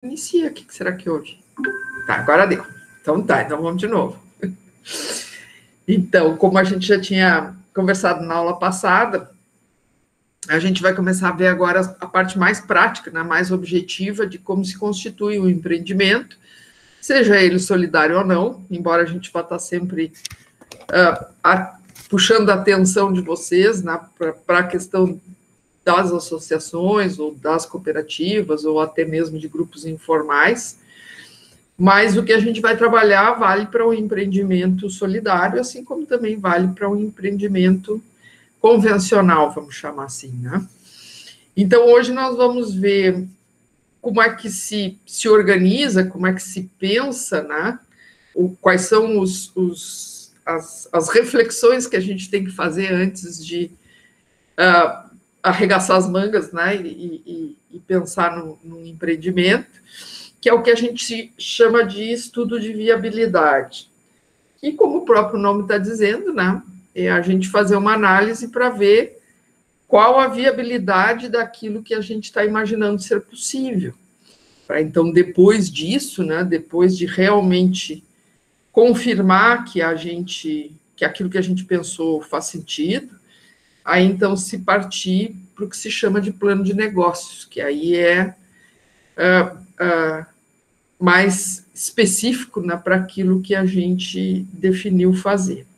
Inicia, o que será que houve? Tá, agora deu. Então tá, então vamos de novo. Então, como a gente já tinha conversado na aula passada, a gente vai começar a ver agora a parte mais prática, né, mais objetiva de como se constitui um empreendimento, seja ele solidário ou não, embora a gente vá estar sempre puxando a atenção de vocês, né, para a questão das associações, ou das cooperativas, ou até mesmo de grupos informais, mas o que a gente vai trabalhar vale para um empreendimento solidário, assim como também vale para um empreendimento convencional, vamos chamar assim, né? Então, hoje nós vamos ver como é que se organiza, como é que se pensa, né? Quais são as reflexões que a gente tem que fazer antes de arregaçar as mangas, né? E pensar num empreendimento, que é o que a gente chama de estudo de viabilidade. E como o próprio nome está dizendo, né? É a gente fazer uma análise para ver qual a viabilidade daquilo que a gente está imaginando ser possível. Então, depois disso, né, depois de realmente confirmar que aquilo que a gente pensou faz sentido, aí então se partir para o que se chama de plano de negócios, que aí é mais específico, né, para aquilo que a gente definiu fazer.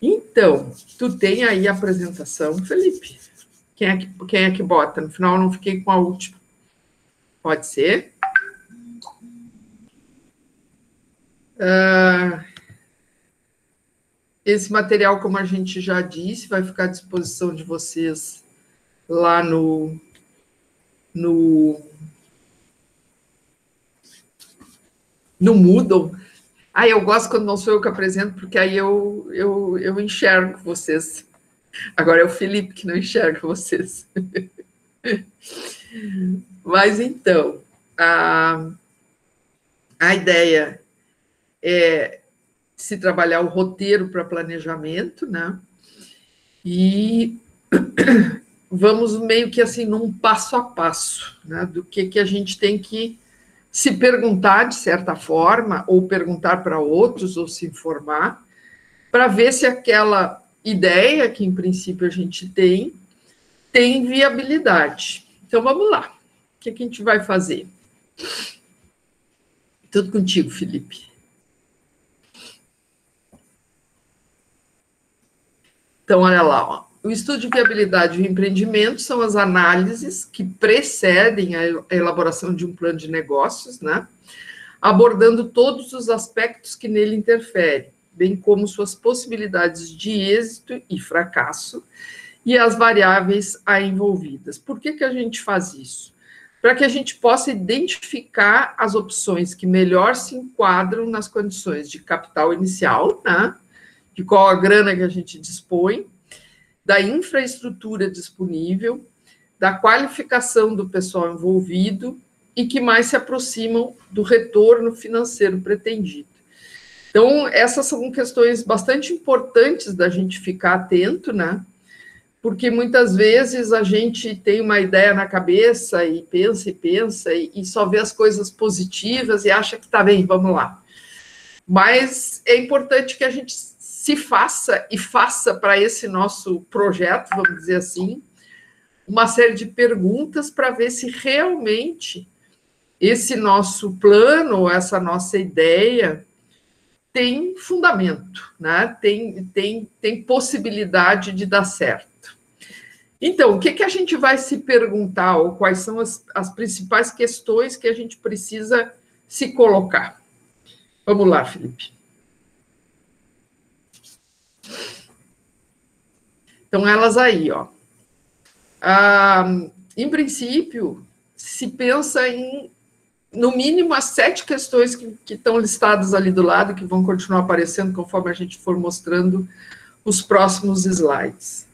Então, tu tem aí a apresentação, Felipe? Quem é que bota? No final eu não fiquei com a última. Pode ser? Esse material, como a gente já disse, vai ficar à disposição de vocês lá no Moodle. Eu gosto quando não sou eu que apresento, porque aí eu enxergo vocês. Agora é o Felipe que não enxerga vocês. Mas, então, a ideia é se trabalhar o roteiro para planejamento, né? E vamos meio que assim, num passo a passo, né? Do que a gente tem que se perguntar, de certa forma, ou perguntar para outros, ou se informar, para ver se aquela ideia que, em princípio, a gente tem viabilidade. Então, vamos lá. O que a gente vai fazer? Tudo contigo, Felipe. Então, olha lá, ó. O estudo de viabilidade e o empreendimento são as análises que precedem a elaboração de um plano de negócios, né? Abordando todos os aspectos que nele interferem, bem como suas possibilidades de êxito e fracasso e as variáveis aí envolvidas. Por que a gente faz isso? Para que a gente possa identificar as opções que melhor se enquadram nas condições de capital inicial, né? De qual a grana que a gente dispõe, da infraestrutura disponível, da qualificação do pessoal envolvido e que mais se aproximam do retorno financeiro pretendido. Então, essas são questões bastante importantes da gente ficar atento, né? Porque muitas vezes a gente tem uma ideia na cabeça e pensa e só vê as coisas positivas e acha que está bem, vamos lá. Mas é importante que a gente se faça e faça para esse nosso projeto, vamos dizer assim, uma série de perguntas para ver se realmente esse nosso plano, essa nossa ideia tem fundamento, né? Tem possibilidade de dar certo. Então, o que a gente vai se perguntar, ou quais são as principais questões que a gente precisa se colocar? Vamos lá, Felipe. Então, elas aí, ó. Em princípio, se pensa em, no mínimo, as 7 questões que estão listadas ali do lado, que vão continuar aparecendo conforme a gente for mostrando os próximos slides.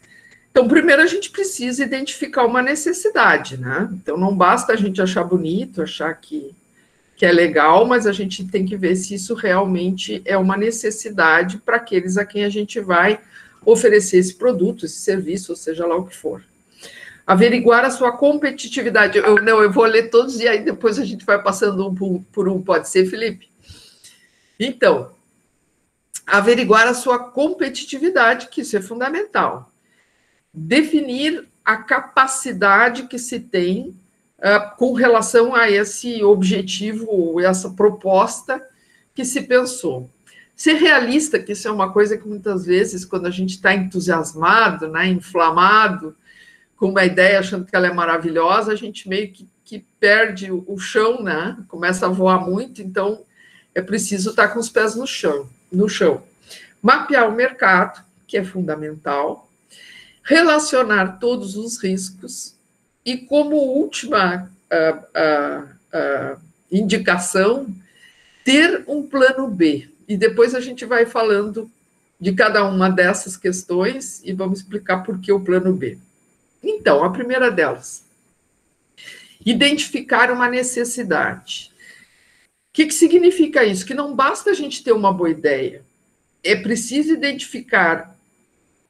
Então, primeiro a gente precisa identificar uma necessidade, né? Então, não basta a gente achar bonito, achar que é legal, mas a gente tem que ver se isso realmente é uma necessidade para aqueles a quem a gente vai oferecer esse produto, esse serviço, ou seja lá o que for. averiguar a sua competitividade. Eu vou ler todos e aí depois a gente vai passando um por um, pode ser, Felipe? Então, averiguar a sua competitividade, que isso é fundamental. Definir a capacidade que se tem com relação a esse objetivo, ou essa proposta que se pensou. Ser realista, que isso é uma coisa que muitas vezes, quando a gente está entusiasmado, né, inflamado, com uma ideia, achando que ela é maravilhosa, a gente meio que perde o chão, né? Começa a voar muito, então é preciso estar com os pés no chão. Mapear o mercado, que é fundamental, relacionar todos os riscos e, como última indicação, ter um plano B. E depois a gente vai falando de cada uma dessas questões e vamos explicar por que o plano B. Então, a primeira delas, identificar uma necessidade. O que significa isso? Que não basta a gente ter uma boa ideia, é preciso identificar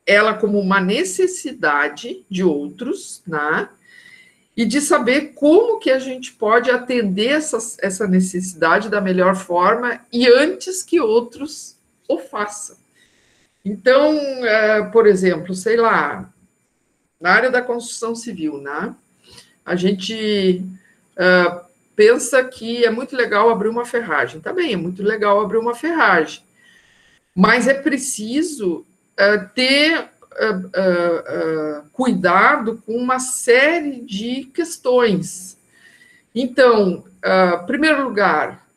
ela como uma necessidade de outros, né? E de saber como que a gente pode atender essa necessidade da melhor forma e antes que outros o façam. Então, por exemplo, sei lá, na área da construção civil, né? A gente pensa que é muito legal abrir uma ferragem. Também é muito legal abrir uma ferragem. Mas é preciso ter cuidado com uma série de questões. Então, em primeiro lugar,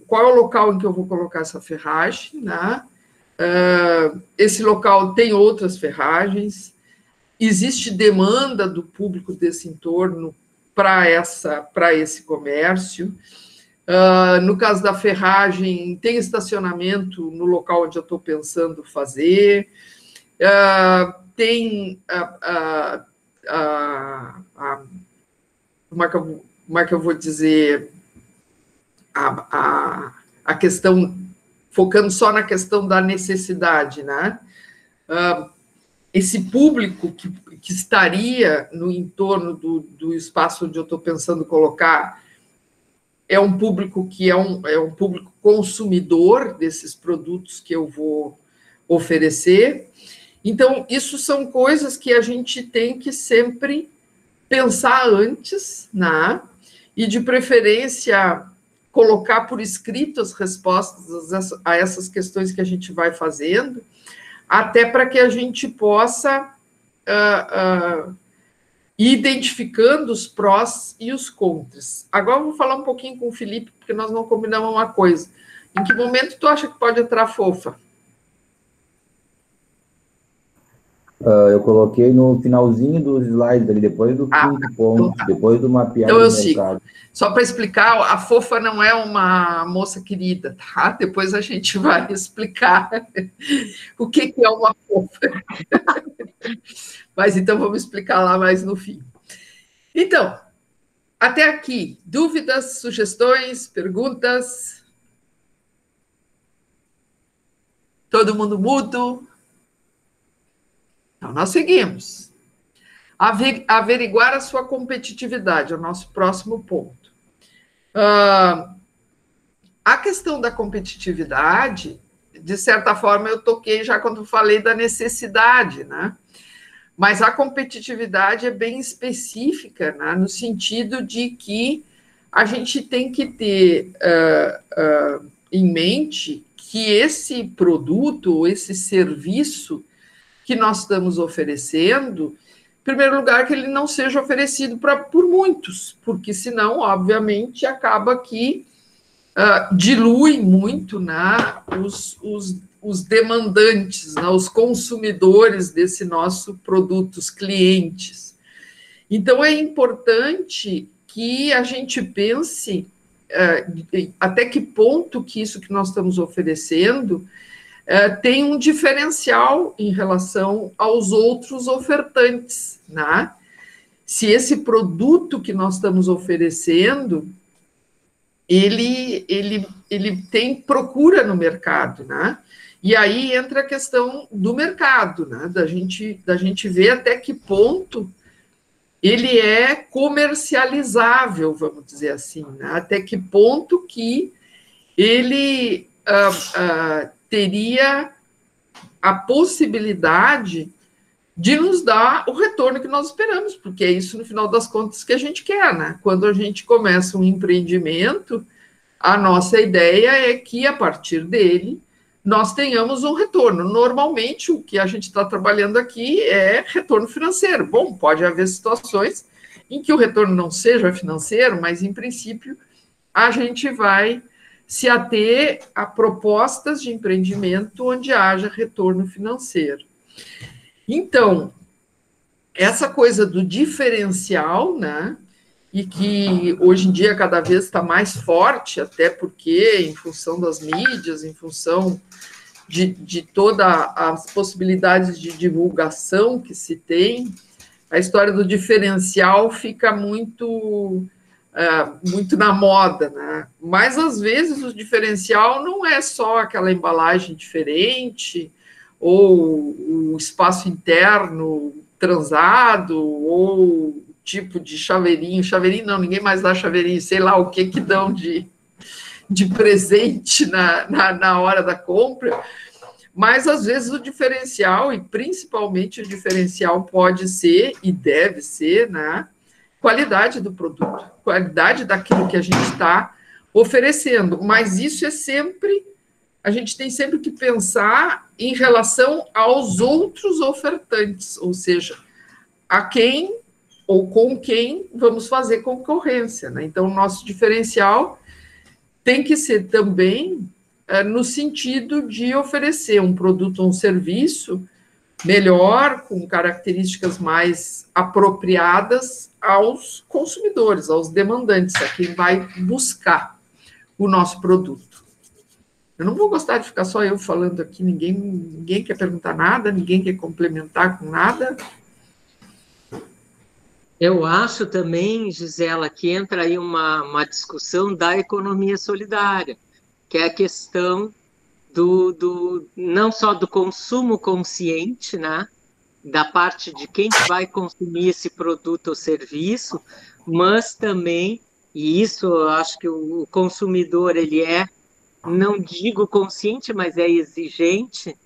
qual é o local em que eu vou colocar essa ferragem, né? Esse local tem outras ferragens, existe demanda do público desse entorno para esse comércio. No caso da ferragem, tem estacionamento no local onde eu estou pensando fazer, tem como é que eu vou dizer, a questão, focando só na questão da necessidade, né? Esse público que estaria no entorno do espaço onde eu estou pensando colocar é um público que é um público consumidor desses produtos que eu vou oferecer. Então, isso são coisas que a gente tem que sempre pensar antes, né? E, de preferência, colocar por escrito as respostas a essas questões que a gente vai fazendo, até para que a gente possa ir identificando os prós e os contras. Agora eu vou falar um pouquinho com o Felipe, porque nós não combinamos uma coisa. Em que momento tu acha que pode entrar fofa? Eu coloquei no finalzinho dos slides ali, depois do quinto ponto, então tá. Depois do mapear então do sigo. mercado. Só para explicar, a fofa não é uma moça querida, tá? Depois a gente vai explicar o que é uma fofa. Mas então vamos explicar lá mais no fim. Então, até aqui, dúvidas, sugestões, perguntas? Todo mundo mudo? Então, nós seguimos. Averiguar a sua competitividade, é o nosso próximo ponto. A questão da competitividade, de certa forma, eu toquei já quando falei da necessidade, né? Mas a competitividade é bem específica, né? No sentido de que a gente tem que ter em mente que esse produto, esse serviço que nós estamos oferecendo, em primeiro lugar, que ele não seja oferecido por muitos, porque senão, obviamente, acaba que dilui muito, né, os demandantes, né, os consumidores desse nosso produto, os clientes. Então, é importante que a gente pense até que ponto que isso que nós estamos oferecendo tem um diferencial em relação aos outros ofertantes, né? Se esse produto que nós estamos oferecendo, ele tem procura no mercado, né? E aí entra a questão do mercado, né? Da gente ver até que ponto ele é comercializável, vamos dizer assim, né? Até que ponto que ele teria a possibilidade de nos dar o retorno que nós esperamos, porque é isso, no final das contas, que a gente quer, né? Quando a gente começa um empreendimento, a nossa ideia é que, a partir dele, nós tenhamos um retorno. Normalmente, o que a gente está trabalhando aqui é retorno financeiro. Bom, pode haver situações em que o retorno não seja financeiro, mas, em princípio, a gente vai se ater a propostas de empreendimento onde haja retorno financeiro. Então, essa coisa do diferencial, né, e que hoje em dia cada vez está mais forte, até porque, em função das mídias, em função de todas as possibilidades de divulgação que se tem, a história do diferencial fica muito na moda, né? Mas, às vezes, o diferencial não é só aquela embalagem diferente, ou o espaço interno transado, ou tipo de chaveirinho não, ninguém mais dá chaveirinho, sei lá o que dão de presente na hora da compra, mas às vezes o diferencial, e principalmente o diferencial pode ser, e deve ser, né, qualidade do produto, qualidade daquilo que a gente está oferecendo, mas isso é sempre... A gente tem sempre que pensar em relação aos outros ofertantes, ou seja, a quem ou com quem vamos fazer concorrência, né? Então, o nosso diferencial tem que ser também no sentido de oferecer um produto ou um serviço melhor, com características mais apropriadas aos consumidores, aos demandantes, a quem vai buscar o nosso produto. Eu não vou gostar de ficar só eu falando aqui, ninguém quer perguntar nada, ninguém quer complementar com nada. Eu acho também, Gisela, que entra aí uma discussão da economia solidária, que é a questão não só do consumo consciente, né, da parte de quem vai consumir esse produto ou serviço, mas também, e isso eu acho que o consumidor, ele não digo consciente, mas é exigente,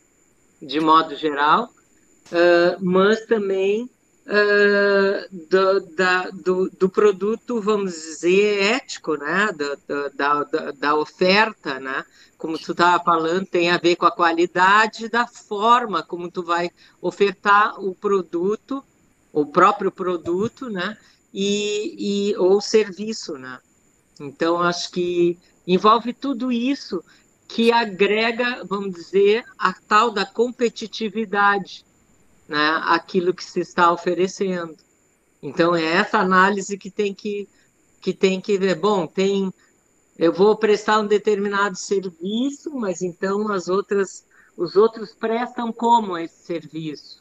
de modo geral, mas também do produto, vamos dizer, ético, né? Da oferta, né? Como tu estava falando, tem a ver com a qualidade da forma como tu vai ofertar o produto, o próprio produto, né? Ou serviço, né? Então, acho que envolve tudo isso que agrega, vamos dizer, a tal da competitividade, né, aquilo que se está oferecendo. Então, é essa análise que tem que ver. Bom, eu vou prestar um determinado serviço, mas então os outros prestam como esse serviço?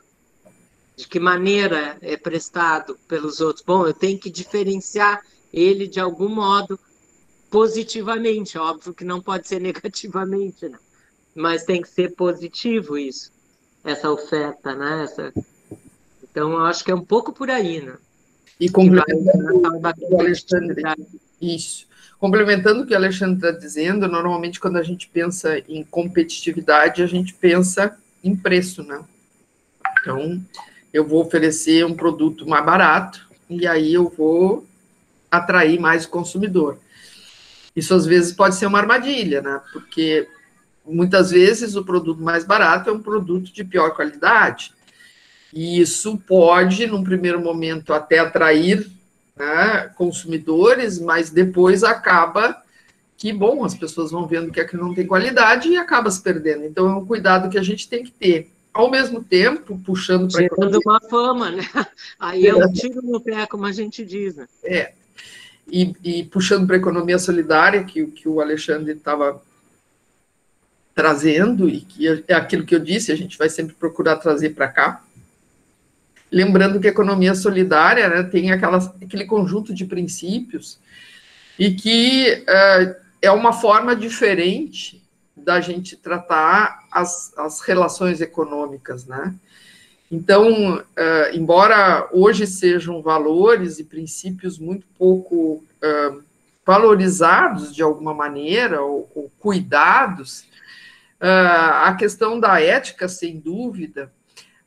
De que maneira é prestado pelos outros? Bom, eu tenho que diferenciar ele de algum modo positivamente, óbvio que não pode ser negativamente, né? Mas tem que ser positivo isso, essa oferta, né? Então, eu acho que é um pouco por aí, né? E complementando o Alexandre, isso. Complementando o que o Alexandre está dizendo, normalmente quando a gente pensa em competitividade, a gente pensa em preço, né? Então, eu vou oferecer um produto mais barato e aí eu vou atrair mais o consumidor. Isso, às vezes, pode ser uma armadilha, né? Porque, muitas vezes, o produto mais barato é um produto de pior qualidade. E isso pode, num primeiro momento, até atrair, né, consumidores, mas depois acaba que, bom, as pessoas vão vendo que aquilo não tem qualidade e acaba se perdendo. Então, é um cuidado que a gente tem que ter. Ao mesmo tempo, puxando para... Gerando uma fama, né? Aí é um tiro no pé, como a gente diz, né? E puxando para a economia solidária, que o Alexandre estava trazendo, e que é aquilo que eu disse, a gente vai sempre procurar trazer para cá. Lembrando que a economia solidária, né, tem aquele conjunto de princípios e que é uma forma diferente da gente tratar as relações econômicas, né? Então, embora hoje sejam valores e princípios muito pouco valorizados de alguma maneira, ou cuidados, a questão da ética, sem dúvida,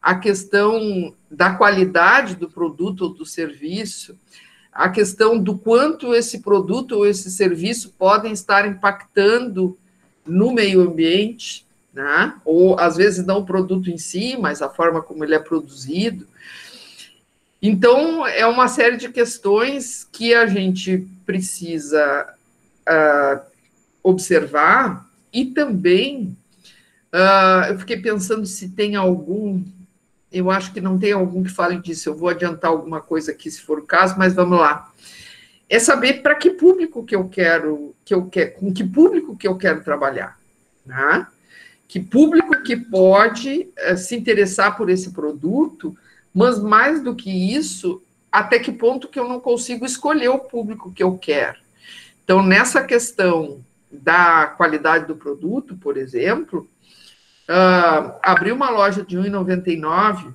a questão da qualidade do produto ou do serviço, a questão do quanto esse produto ou esse serviço podem estar impactando no meio ambiente, né? Ou às vezes não o produto em si, mas a forma como ele é produzido. Então, é uma série de questões que a gente precisa observar, e também eu fiquei pensando se tem algum, eu acho que não tem algum que fale disso, eu vou adiantar alguma coisa aqui se for o caso, mas vamos lá. É saber para que público que eu quero, com que público que eu quero trabalhar, né? Que público que pode se interessar por esse produto, mas mais do que isso, até que ponto que eu não consigo escolher o público que eu quero. Então, nessa questão da qualidade do produto, por exemplo, abrir uma loja de R$ 1,99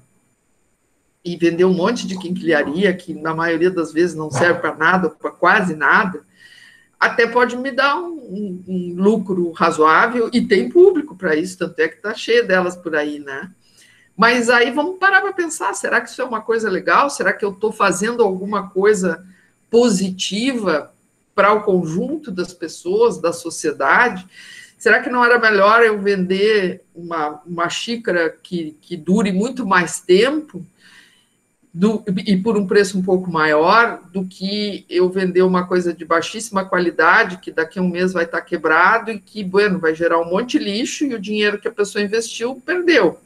e vender um monte de quinquilharia, que na maioria das vezes não serve para nada, para quase nada, até pode me dar um lucro razoável, e tem público para isso, tanto é que está cheio delas por aí, né? Mas aí vamos parar para pensar, será que isso é uma coisa legal? Será que eu estou fazendo alguma coisa positiva para o conjunto das pessoas, da sociedade? Será que não era melhor eu vender uma xícara que dure muito mais tempo, e por um preço um pouco maior, do que eu vender uma coisa de baixíssima qualidade, que daqui a um mês vai estar quebrado e que, bueno, vai gerar um monte de lixo e o dinheiro que a pessoa investiu perdeu.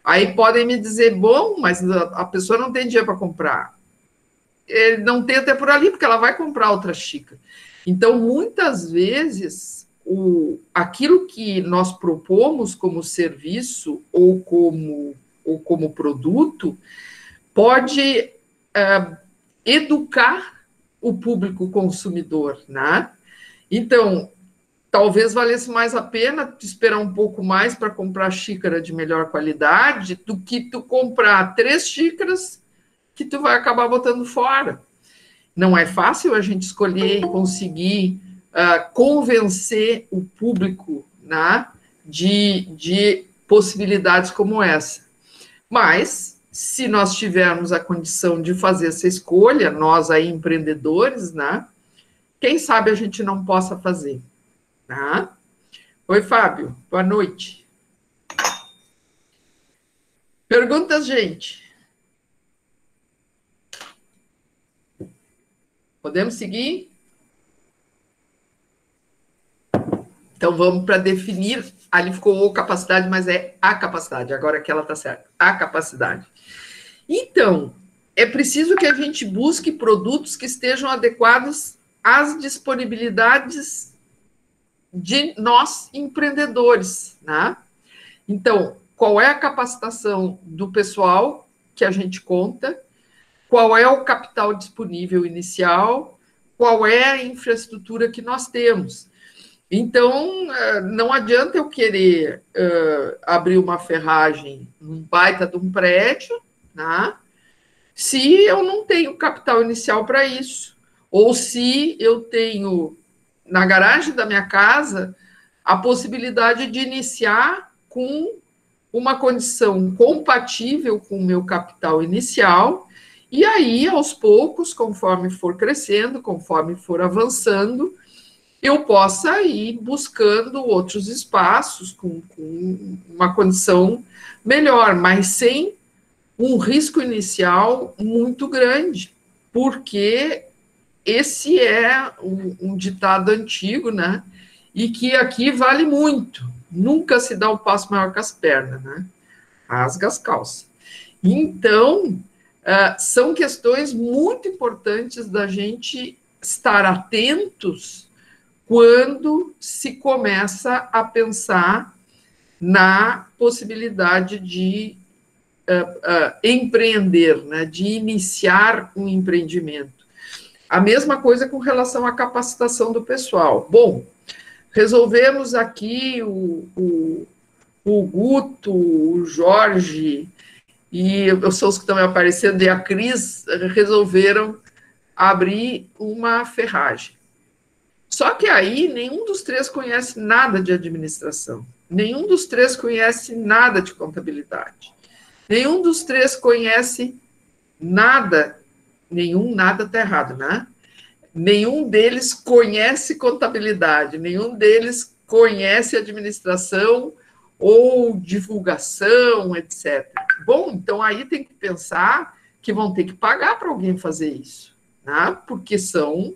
Aí podem me dizer, bom, mas a pessoa não tem dinheiro para comprar. Ele não tem até por ali, porque ela vai comprar outra xícara. Então, muitas vezes, aquilo que nós propomos como serviço ou como produto pode educar o público consumidor, né? Então, talvez valesse mais a pena esperar um pouco mais para comprar xícara de melhor qualidade do que tu comprar 3 xícaras que tu vai acabar botando fora. Não é fácil a gente escolher e conseguir convencer o público, né, de possibilidades como essa. Mas, se nós tivermos a condição de fazer essa escolha, nós aí empreendedores, né, quem sabe a gente não possa fazer. Tá? Oi, Fábio, boa noite. Perguntas, gente? Podemos seguir? Então, vamos para definir. Ali ficou capacidade, mas é a capacidade. Agora que ela está certa. A capacidade. Então, é preciso que a gente busque produtos que estejam adequados às disponibilidades de nós, empreendedores, né? Então, qual é a capacitação do pessoal que a gente conta? Qual é o capital disponível inicial? Qual é a infraestrutura que nós temos? Então, não adianta eu querer abrir uma ferragem num baita de um prédio, né, se eu não tenho capital inicial para isso. Ou se eu tenho, na garagem da minha casa, a possibilidade de iniciar com uma condição compatível com o meu capital inicial, e aí, aos poucos, conforme for crescendo, conforme for avançando, eu possa ir buscando outros espaços com uma condição melhor, mas sem um risco inicial muito grande, porque esse é um ditado antigo, né? E que aqui vale muito. Nunca se dá um passo maior que as pernas, né? Rasga as calças. Então, são questões muito importantes da gente estar atentos quando se começa a pensar na possibilidade de empreender, né, de iniciar um empreendimento. A mesma coisa com relação à capacitação do pessoal. Bom, resolvemos aqui o Guto, o Jorge e são os que estão me aparecendo, e a Cris resolveram abrir uma ferragem. Só que aí nenhum dos três conhece nada de administração, nenhum dos três conhece nada de contabilidade, nenhum dos três conhece nada, nada está errado, né? Nenhum deles conhece contabilidade, nenhum deles conhece administração ou divulgação, etc. Bom, então aí tem que pensar que vão ter que pagar para alguém fazer isso, né? Porque são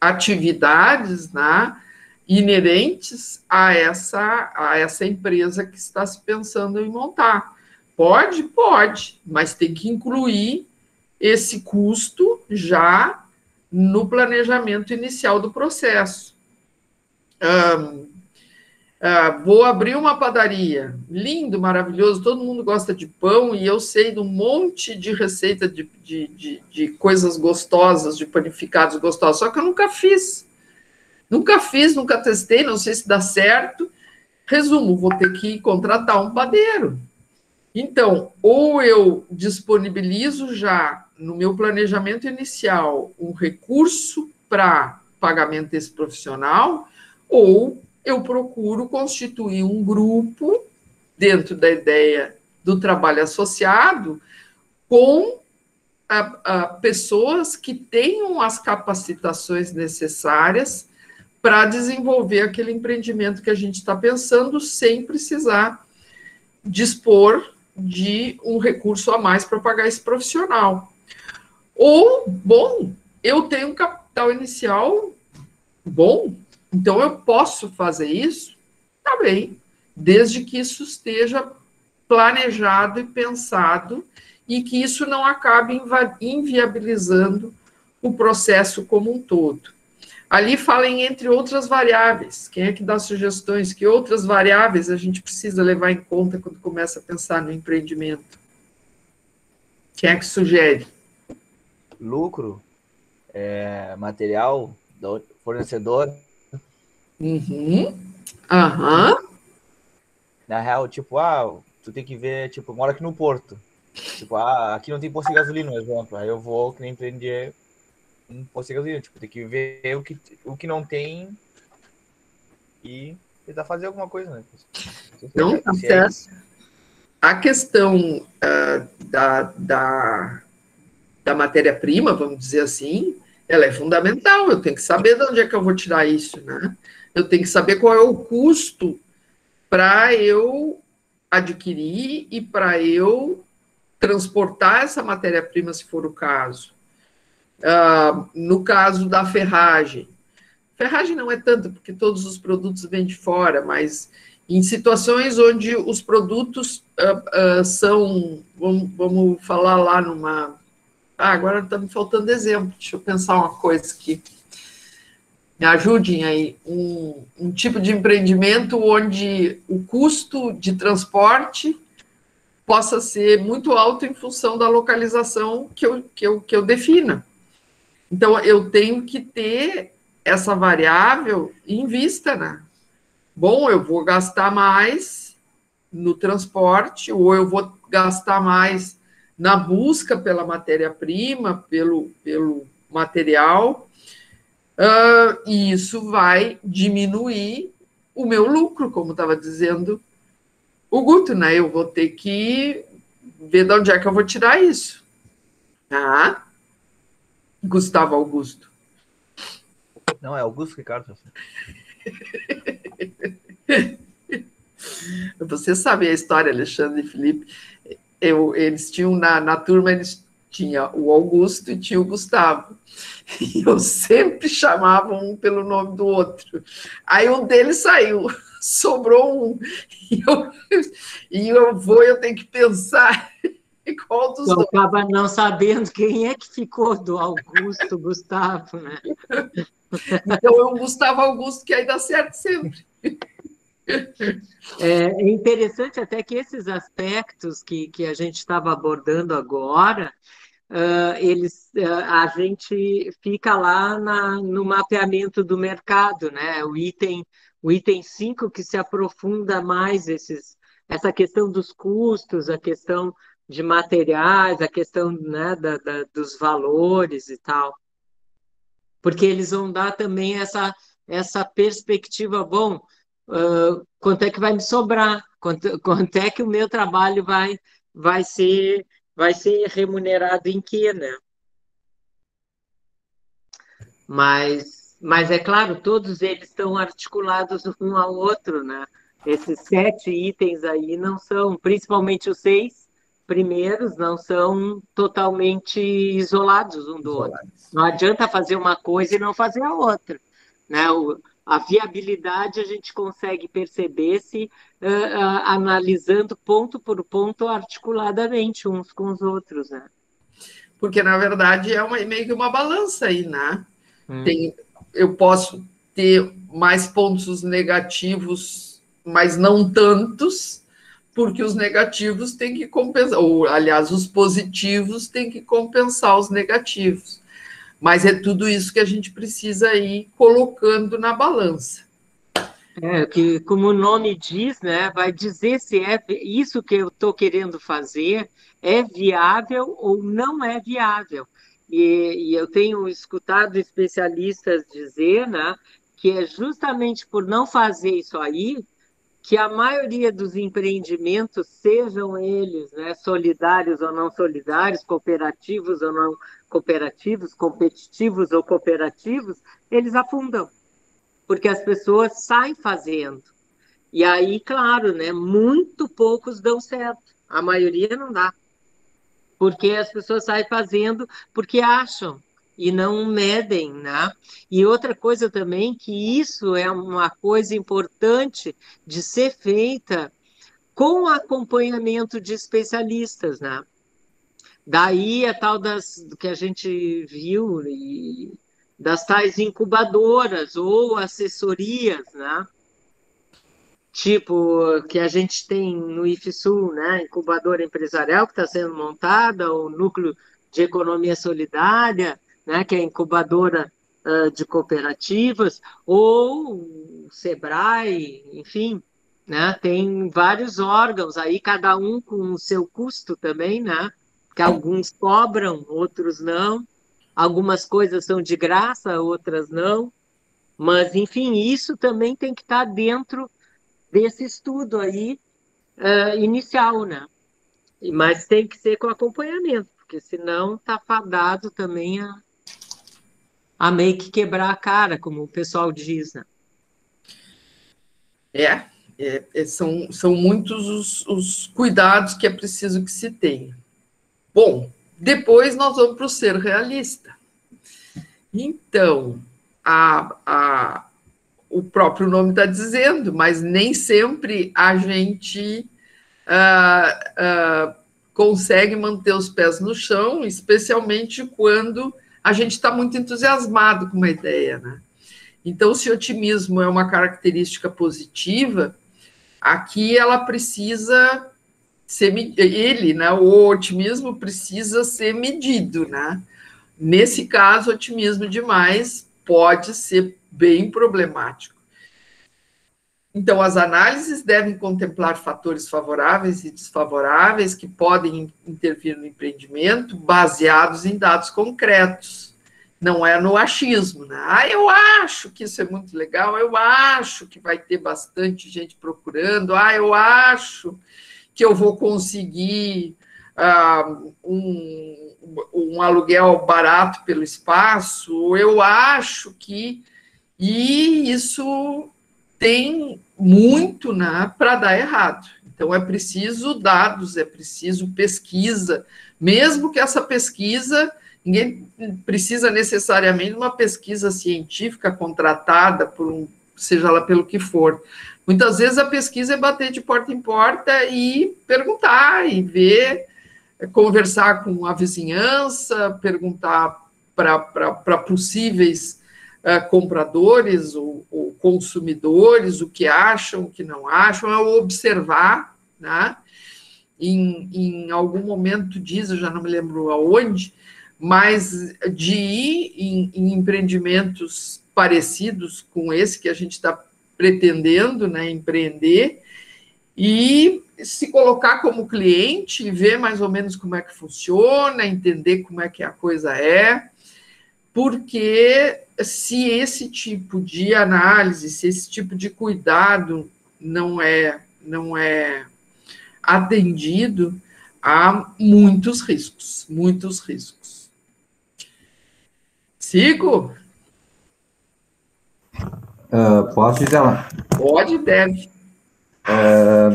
atividades, né, inerentes a essa empresa que está se pensando em montar. Pode, mas tem que incluir esse custo já no planejamento inicial do processo. Vou abrir uma padaria, lindo, maravilhoso, todo mundo gosta de pão e eu sei de um monte de receita de coisas gostosas, de panificados gostosos, só que eu nunca fiz, nunca testei, não sei se dá certo. Resumo, vou ter que contratar um padeiro. Então, ou eu disponibilizo já no meu planejamento inicial um recurso para pagamento desse profissional, ou eu procuro constituir um grupo dentro da ideia do trabalho associado com pessoas que tenham as capacitações necessárias para desenvolver aquele empreendimento que a gente está pensando, sem precisar dispor de um recurso a mais para pagar esse profissional. Ou, bom, eu tenho um capital inicial bom, então eu posso fazer isso? Tá bem, desde que isso esteja planejado e pensado e que isso não acabe inviabilizando o processo como um todo. Ali fala em entre outras variáveis. Quem é que dá sugestões? Que outras variáveis a gente precisa levar em conta quando começa a pensar no empreendimento? Quem é que sugere? Lucro, material, fornecedor. Na real, tipo, tu tem que ver, tipo, eu moro aqui no Porto. Tipo, aqui não tem posto de gasolina, por exemplo. Aí eu vou que nem empreender um posto de gasolina. Tipo, tem que ver o que não tem e tentar fazer alguma coisa, né? Não, tá certo. A questão da matéria-prima, vamos dizer assim, ela é fundamental. Eu tenho que saber de onde é que eu vou tirar isso, né? Eu tenho que saber qual é o custo para eu adquirir e para eu transportar essa matéria-prima, se for o caso. No caso da ferragem não é tanto, porque todos os produtos vêm de fora, mas em situações onde os produtos são, vamos falar lá numa... agora está me faltando exemplo, deixa eu pensar uma coisa aqui. Me ajudem aí. Um tipo de empreendimento onde o custo de transporte possa ser muito alto em função da localização que eu defina. Então, eu tenho que ter essa variável em vista, né? Bom, eu vou gastar mais no transporte, ou eu vou gastar mais na busca pela matéria-prima, pelo material, e isso vai diminuir o meu lucro, como estava dizendo o Guto, né? Eu vou ter que ver de onde é que eu vou tirar isso. Gustavo Augusto. Não, é Augusto Ricardo. Você sabe a história, Alexandre e Felipe. Eles tinham, na turma, eles tinha o Augusto e tinha o Gustavo. E eu sempre chamava um pelo nome do outro. Aí um deles saiu, sobrou um. E eu tenho que pensar qual dos dois. Eu acaba não sabendo quem é que ficou do Augusto, Gustavo, né? Então é o Gustavo Augusto, que aí dá certo sempre. É interessante até que esses aspectos que a gente estava abordando agora, a gente fica lá no mapeamento do mercado, né? O item 5 que se aprofunda mais essa questão dos custos, a questão de materiais, a questão, né, dos valores e tal. Porque eles vão dar também essa perspectiva, bom, quanto é que vai me sobrar? Quanto é que o meu trabalho vai ser, vai ser remunerado em quê, né? Mas é claro, todos eles estão articulados um ao outro, né? Esses 7 itens aí não são, principalmente os 6 primeiros, não são totalmente isolados um do outro. Não adianta fazer uma coisa e não fazer a outra, né? A viabilidade a gente consegue perceber se analisando ponto por ponto articuladamente uns com os outros, né? Porque, na verdade, meio que uma balança aí, né? Eu posso ter mais pontos negativos, mas não tantos, porque os negativos têm que compensar, ou, aliás, os positivos têm que compensar os negativos. Mas é tudo isso que a gente precisa ir colocando na balança. Que, como o nome diz, né, vai dizer se é isso que eu estou querendo fazer é viável ou não é viável. E eu tenho escutado especialistas dizer, né, que é justamente por não fazer isso aí que a maioria dos empreendimentos, sejam eles, né, solidários ou não solidários, cooperativos ou não cooperativos, competitivos ou cooperativos, eles afundam, porque as pessoas saem fazendo. E aí, claro, né, muito poucos dão certo, a maioria não dá, porque as pessoas saem fazendo porque acham e não medem, né? E outra coisa também, que isso é uma coisa importante de ser feita com acompanhamento de especialistas, né? Daí a tal das que a gente viu, das tais incubadoras ou assessorias, né? Tipo, que a gente tem no IFSUL, né? Incubadora empresarial que está sendo montada, o Núcleo de Economia Solidária, né? Que é a incubadora de cooperativas, ou o SEBRAE, enfim, né? Tem vários órgãos aí, cada um com o seu custo também, né? Que alguns cobram, outros não. Algumas coisas são de graça, outras não. Mas, enfim, isso também tem que estar dentro desse estudo aí inicial, né? Mas tem que ser com acompanhamento, porque senão está fadado também a meio que quebrar a cara, como o pessoal diz, né? São muitos os cuidados que é preciso que se tenha. Bom, depois nós vamos para o ser realista. Então, o próprio nome está dizendo, mas nem sempre a gente consegue manter os pés no chão, especialmente quando a gente está muito entusiasmado com uma ideia, né? Então, se o otimismo é uma característica positiva, aqui ela precisa ser, né? O otimismo precisa ser medido, né? Nesse caso, otimismo demais pode ser bem problemático. Então, as análises devem contemplar fatores favoráveis e desfavoráveis que podem intervir no empreendimento, baseados em dados concretos. Não é no achismo, né? Eu acho que isso é muito legal, eu acho que vai ter bastante gente procurando, eu acho que eu vou conseguir um aluguel barato pelo espaço, eu acho que... E isso tem muito, né, para dar errado. Então, é preciso dados, é preciso pesquisa, mesmo que essa pesquisa, ninguém precisa necessariamente de uma pesquisa científica contratada por seja lá pelo que for. Muitas vezes a pesquisa é bater de porta em porta e perguntar, e ver, conversar com a vizinhança, perguntar para possíveis compradores ou consumidores o que acham, o que não acham, é observar, né? Em algum momento diz, eu já não me lembro aonde, mas de ir em empreendimentos parecidos com esse que a gente está pretendendo, né, empreender, e se colocar como cliente, ver mais ou menos como é que funciona, entender como é que a coisa é, porque se esse tipo de análise, se esse tipo de cuidado não é atendido, há muitos riscos, muitos riscos. Sigo? Posso dizer lá? Pode, deve.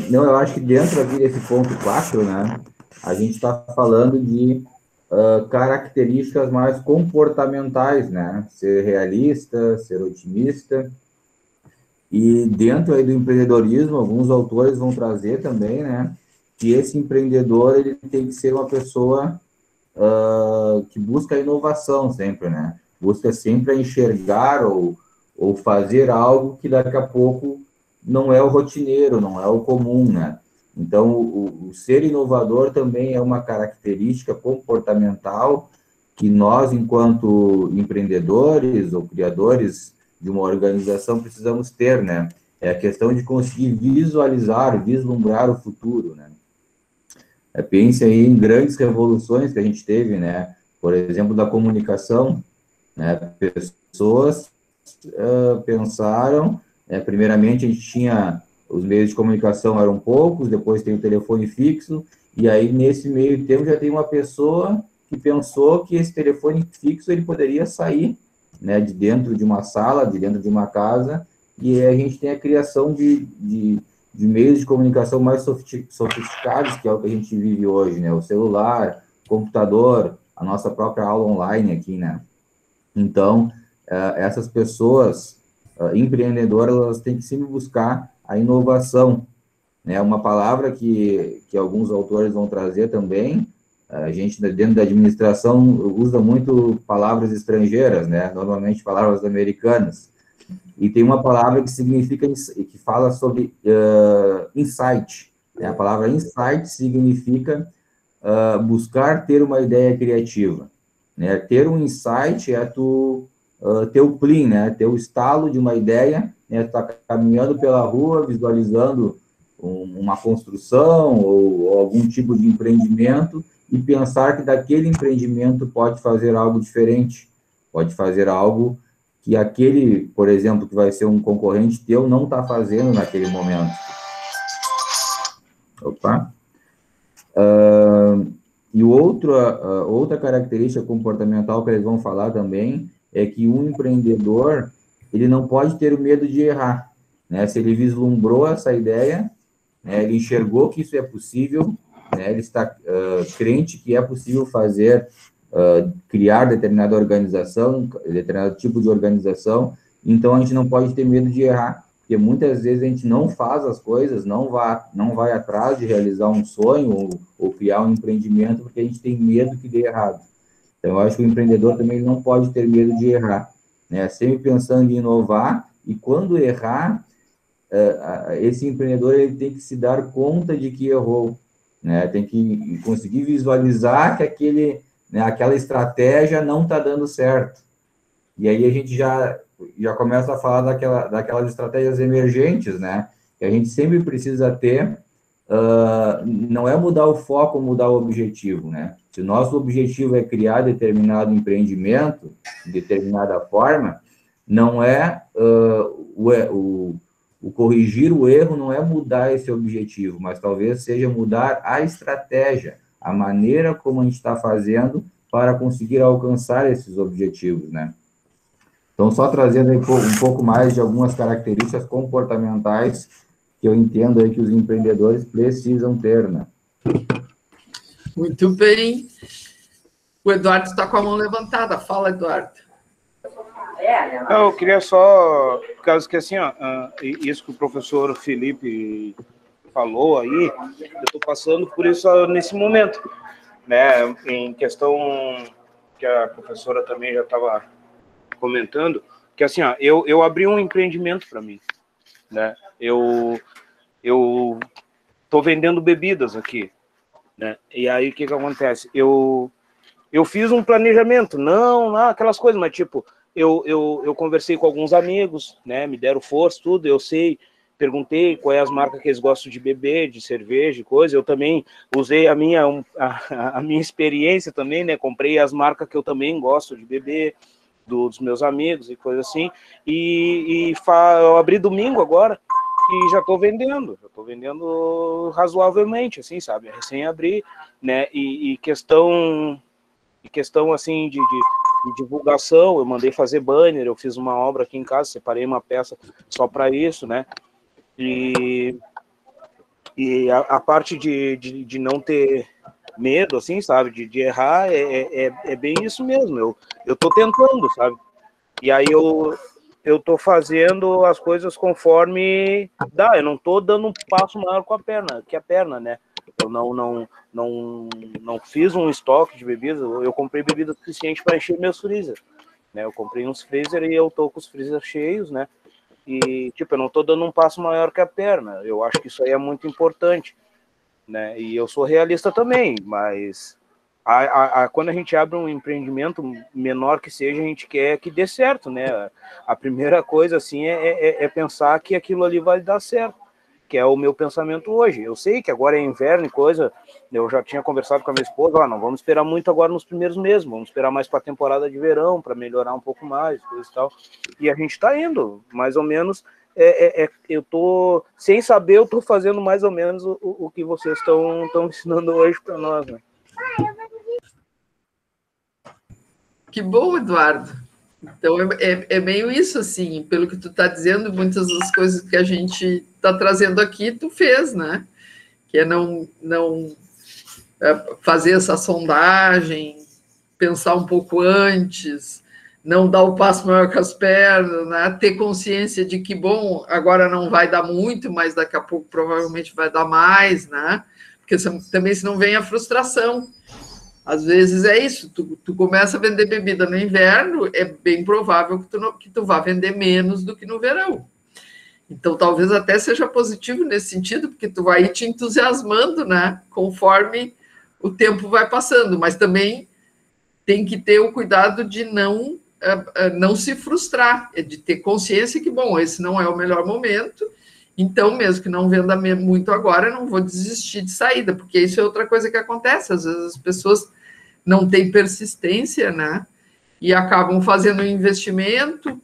Não, eu acho que dentro aqui desse ponto 4, né, a gente está falando de características mais comportamentais, né? Ser realista, ser otimista. E dentro aí do empreendedorismo, alguns autores vão trazer também, né, que esse empreendedor ele tem que ser uma pessoa que busca a inovação sempre, né? Busca sempre enxergar ou fazer algo que daqui a pouco não é o rotineiro, não é o comum, né? Então, o ser inovador também é uma característica comportamental que nós, enquanto empreendedores ou criadores de uma organização, precisamos ter, né? É a questão de conseguir visualizar, vislumbrar o futuro, né? Pense aí em grandes revoluções que a gente teve, né? Por exemplo, da comunicação, né? Pessoas pensaram, primeiramente a gente tinha os meios de comunicação eram poucos, depois tem o telefone fixo, e aí nesse meio tempo já tem uma pessoa que pensou que esse telefone fixo ele poderia sair, né, de dentro de uma sala, de dentro de uma casa, e a gente tem a criação de meios de comunicação mais sofisticados, que é o que a gente vive hoje, né, o celular, computador, a nossa própria aula online aqui, né. Então, essas pessoas empreendedoras, elas têm que sempre buscar a inovação, né? Uma palavra que alguns autores vão trazer também, a gente dentro da administração usa muito palavras estrangeiras, né? Normalmente palavras americanas, e tem uma palavra que significa, que fala sobre insight, né? A palavra insight significa buscar ter uma ideia criativa, né? Ter um insight é ter o plim, né? Ter o estalo de uma ideia, né? Tá caminhando pela rua, visualizando uma construção ou algum tipo de empreendimento e pensar que daquele empreendimento pode fazer algo diferente, pode fazer algo que aquele, por exemplo, que vai ser um concorrente teu, não está fazendo naquele momento. Opa! E outra característica comportamental que eles vão falar também é que um empreendedor, ele não pode ter o medo de errar, né? Se ele vislumbrou essa ideia, né, ele enxergou que isso é possível, né, ele está crente que é possível fazer, criar determinada organização, determinado tipo de organização, então a gente não pode ter medo de errar, porque muitas vezes a gente não faz as coisas, não vai atrás de realizar um sonho ou criar um empreendimento, porque a gente tem medo que dê errado. Então, eu acho que o empreendedor também não pode ter medo de errar, né? Sempre pensando em inovar, e quando errar, esse empreendedor ele tem que se dar conta de que errou, né? Tem que conseguir visualizar que aquela estratégia não está dando certo. E aí a gente já começa a falar daquelas estratégias emergentes, né? Que a gente sempre precisa ter, não é mudar o foco, mudar o objetivo, né? Se o nosso objetivo é criar determinado empreendimento, de determinada forma, não é o corrigir o erro, não é mudar esse objetivo, mas talvez seja mudar a estratégia, a maneira como a gente está fazendo para conseguir alcançar esses objetivos, né? Então, só trazendo aí um pouco mais de algumas características comportamentais que eu entendo aí que os empreendedores precisam ter, né? Muito bem. O Eduardo está com a mão levantada. Fala, Eduardo. Eu queria só, por causa que assim, isso que o professor Felipe falou aí, eu estou passando por isso nesse momento, né? Em questão que a professora também já estava comentando, que assim, eu abri um empreendimento para mim, né? Eu estou vendendo bebidas aqui, né? E aí o que acontece? Eu fiz um planejamento, não aquelas coisas, mas tipo, eu conversei com alguns amigos, né? Me deram força, tudo, eu sei. perguntei qual é as marcas que eles gostam de beber, de cerveja e coisa. Eu também usei a minha experiência também, né? Comprei as marcas que eu também gosto de beber, dos meus amigos e coisa assim. Eu abri domingo agora e já estou vendendo razoavelmente, assim, sabe? Recém abri, né? E questão assim de divulgação, eu mandei fazer banner, eu fiz uma obra aqui em casa, separei uma peça só para isso, né? E a parte de não ter medo, assim, sabe, de errar, é bem isso mesmo, eu tô tentando, sabe? E aí eu tô fazendo as coisas conforme dá, eu não tô dando um passo maior que a perna, né? Eu não fiz um estoque de bebidas, eu comprei bebida suficiente para encher meus freezer, né? Eu comprei uns freezer e eu tô com os freezer cheios, né? E, tipo, eu não tô dando um passo maior que a perna, eu acho que isso aí é muito importante, né? E eu sou realista também, mas quando a gente abre um empreendimento, menor que seja, a gente quer que dê certo, né? A primeira coisa, assim, é pensar que aquilo ali vai dar certo, que é o meu pensamento hoje. Eu sei que agora é inverno e coisa, eu já tinha conversado com a minha esposa, não vamos esperar muito agora nos primeiros meses, vamos esperar mais para a temporada de verão, para melhorar um pouco mais, coisa e tal. E a gente está indo, mais ou menos, eu tô, sem saber, eu tô fazendo mais ou menos o que vocês estão ensinando hoje para nós, né? Que bom, Eduardo. Então, é meio isso, assim, pelo que tu está dizendo, muitas das coisas que a gente está trazendo aqui, tu fez, né? Que é não fazer essa sondagem, pensar um pouco antes, não dar o passo maior que as pernas, né? Ter consciência de que, bom, agora não vai dar muito, mas daqui a pouco provavelmente vai dar mais, né? Porque também se não vem a frustração. Às vezes é isso, tu começa a vender bebida no inverno, é bem provável que tu vá vender menos do que no verão. Então, talvez até seja positivo nesse sentido, porque tu vai te entusiasmando, né? Conforme o tempo vai passando, mas também tem que ter o cuidado de não se frustrar, de ter consciência que, bom, esse não é o melhor momento, então, mesmo que não venda muito agora, eu não vou desistir de saída, porque isso é outra coisa que acontece, às vezes as pessoas não têm persistência, né? E acabam fazendo um investimento,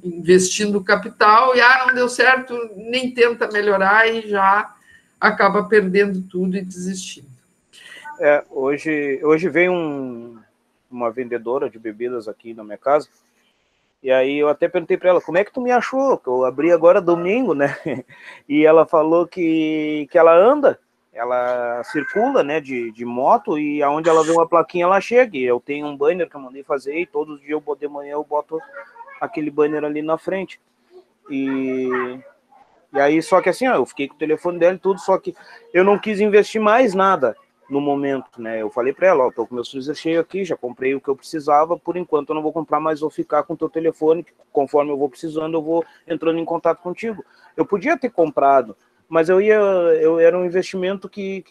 investindo capital, e não deu certo, nem tenta melhorar e já acaba perdendo tudo e desistindo. Hoje veio uma vendedora de bebidas aqui na minha casa, e aí eu até perguntei para ela, como é que tu me achou? Que eu abri agora domingo, né? E ela falou que ela anda, ela circula, né, de moto, e aonde ela vê uma plaquinha, ela chega. E eu tenho um banner que eu mandei fazer, e todos os dias de manhã eu boto aquele banner ali na frente. E aí, só que assim, eu fiquei com o telefone dela e tudo, só que eu não quis investir mais nada no momento, né? Eu falei para ela, tô com meus freezer cheio aqui, já comprei o que eu precisava, por enquanto eu não vou comprar mais, vou ficar com o teu telefone, conforme eu vou precisando, eu vou entrando em contato contigo. Eu podia ter comprado, mas era um investimento que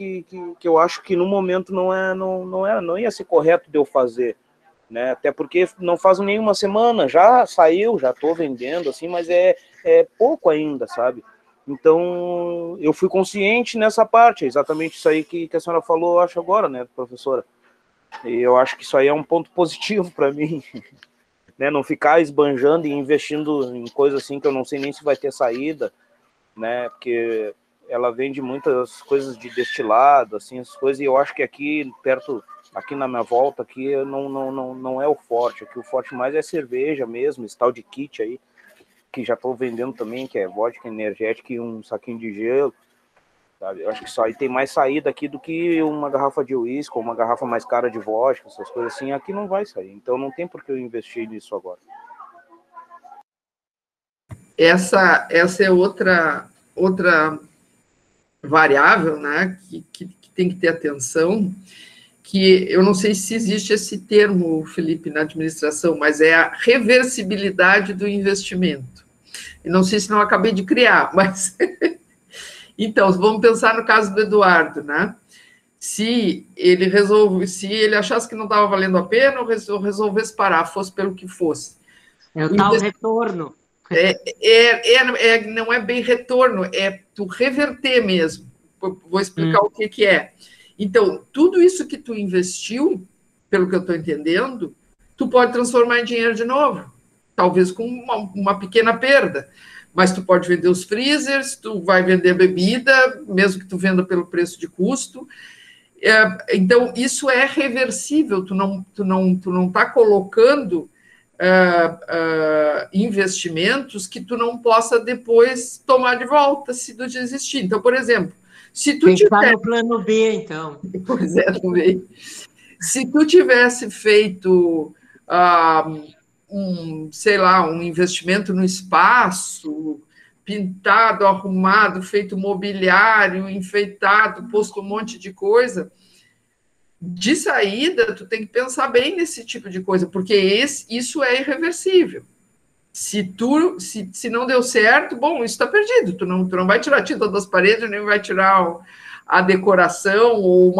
eu acho que no momento não ia ser correto de eu fazer, né? Até porque não faz nenhuma semana, já saiu, já tô vendendo, assim, mas é pouco ainda, sabe? Então, eu fui consciente nessa parte, exatamente isso aí que a senhora falou, eu acho, agora, né, professora? E eu acho que isso aí é um ponto positivo para mim, né? Não ficar esbanjando e investindo em coisas assim que eu não sei nem se vai ter saída, né? Porque ela vende muitas coisas de destilado, assim, essas coisas, e eu acho que aqui perto, aqui na minha volta, aqui não é o forte. Aqui o forte mais é cerveja mesmo, esse tal de kit aí, que já estou vendendo também, que é vodka energética e um saquinho de gelo, sabe? Eu acho que isso aí tem mais saída aqui do que uma garrafa de uísque, ou uma garrafa mais cara de vodka, essas coisas assim, aqui não vai sair. Então não tem por que eu investir nisso agora. Essa é outra variável, né, que tem que ter atenção, que eu não sei se existe esse termo, Felipe, na administração, mas é a reversibilidade do investimento. Eu não sei se não acabei de criar, mas... Então, vamos pensar no caso do Eduardo, né? Se ele achasse que não estava valendo a pena, ou resolvesse parar, fosse pelo que fosse. É o tal retorno. Não é bem retorno, é tu reverter mesmo. Vou explicar o que é. Então, tudo isso que tu investiu, pelo que eu estou entendendo, tu pode transformar em dinheiro de novo, talvez com uma pequena perda. Mas tu pode vender os freezers, tu vai vender bebida, mesmo que tu venda pelo preço de custo. Então, isso é reversível, tu não está colocando investimentos que tu não possa depois tomar de volta se tu desistir. Então, por exemplo, se tu tiver no plano B, então. Pois é, também. Se tu tivesse feito sei lá, um investimento no espaço, pintado, arrumado, feito mobiliário, enfeitado, posto um monte de coisa, de saída, tu tem que pensar bem nesse tipo de coisa, porque isso é irreversível. Se não deu certo, bom, isso está perdido. Tu não vai tirar a tinta das paredes, nem vai tirar a decoração ou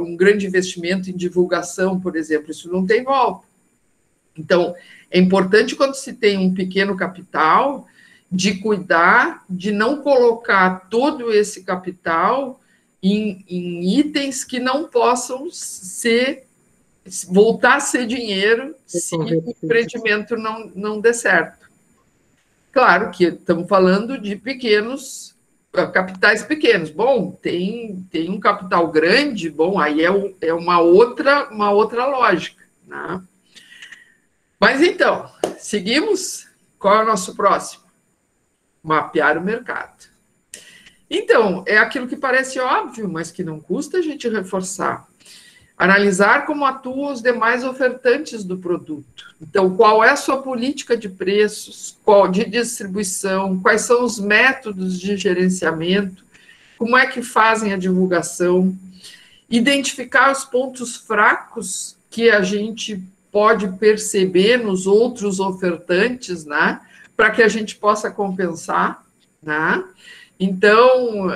um grande investimento em divulgação, por exemplo. Isso não tem volta. Então, é importante, quando se tem um pequeno capital, de cuidar de não colocar todo esse capital em itens que não possam voltar a ser dinheiro se o empreendimento não der certo. Claro que estamos falando de capitais pequenos. Bom, tem um capital grande, bom, aí é uma outra lógica, né? Mas então, seguimos? Qual é o nosso próximo? Mapear o mercado. Então, é aquilo que parece óbvio, mas que não custa a gente reforçar. Analisar como atuam os demais ofertantes do produto. Então, qual é a sua política de preços, de distribuição, quais são os métodos de gerenciamento, como é que fazem a divulgação, identificar os pontos fracos que a gente pode perceber nos outros ofertantes, né, para que a gente possa compensar, né? Então,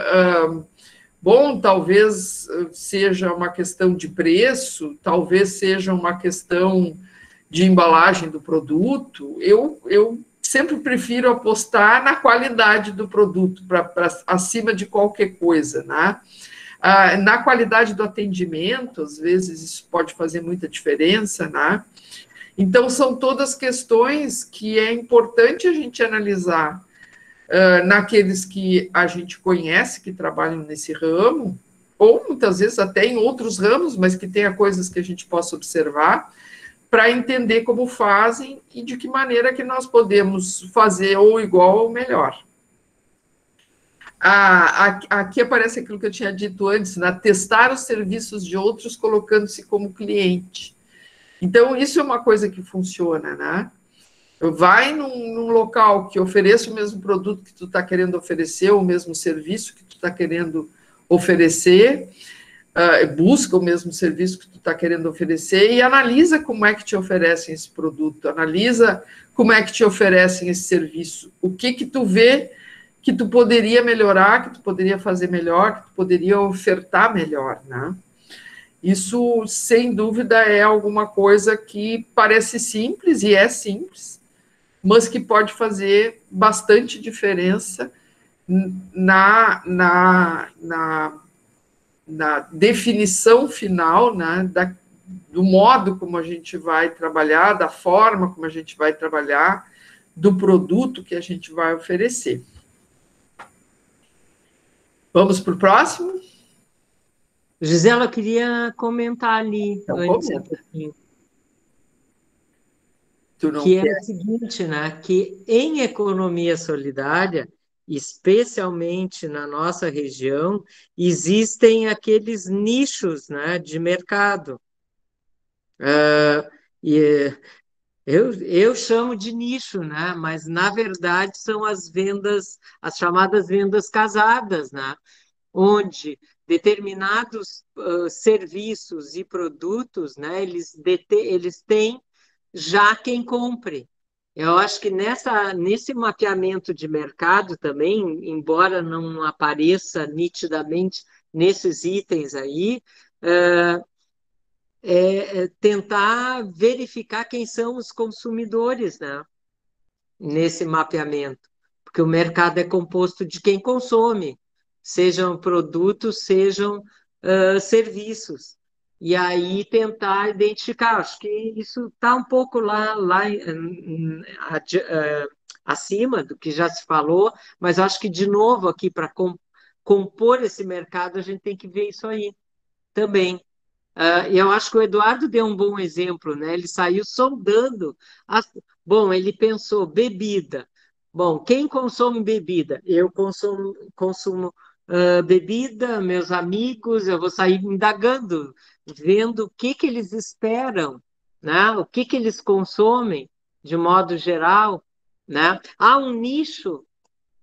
bom, talvez seja uma questão de preço, talvez seja uma questão de embalagem do produto. Eu sempre prefiro apostar na qualidade do produto, acima de qualquer coisa, né? Na qualidade do atendimento, às vezes isso pode fazer muita diferença, né? Então, são todas questões que é importante a gente analisar naqueles que a gente conhece, que trabalham nesse ramo, ou muitas vezes até em outros ramos, mas que tenha coisas que a gente possa observar, para entender como fazem e de que maneira que nós podemos fazer ou igual ou melhor. Aqui aparece aquilo que eu tinha dito antes, né? Testar os serviços de outros colocando-se como cliente. Então, isso é uma coisa que funciona, né? Vai num local que ofereça o mesmo produto que tu está querendo oferecer, o mesmo serviço que tu está querendo oferecer, busca o mesmo serviço que tu está querendo oferecer e analisa como é que te oferecem esse produto, analisa como é que te oferecem esse serviço, o que tu vê que tu poderia melhorar, que tu poderia fazer melhor, que tu poderia ofertar melhor, né? Isso, sem dúvida, é alguma coisa que parece simples, e é simples, mas que pode fazer bastante diferença na definição final, né, do modo como a gente vai trabalhar, da forma como a gente vai trabalhar, do produto que a gente vai oferecer. Vamos para o próximo? Gisela, eu queria comentar ali Então, antes comenta. um pouquinho. Que é o seguinte, né? Que em economia solidária, especialmente na nossa região, existem aqueles nichos, né, de mercado. E eu chamo de nicho, né? Mas na verdade são as chamadas vendas casadas, né? Onde determinados serviços e produtos, né, eles têm já quem compre. Eu acho que nesse mapeamento de mercado também, embora não apareça nitidamente nesses itens aí, tentar verificar quem são os consumidores, né, nesse mapeamento, porque o mercado é composto de quem consome, sejam produtos, sejam serviços. E aí tentar identificar, acho que isso está um pouco lá acima do que já se falou, mas acho que, de novo, aqui para compor esse mercado, a gente tem que ver isso aí também. E eu acho que o Eduardo deu um bom exemplo, né? Ele saiu sondando. Bom, ele pensou, bebida. Bom, quem consome bebida? Eu consumo bebida, meus amigos, eu vou sair indagando, vendo o que que eles esperam, né? O que que eles consomem, de modo geral, né? Há um nicho,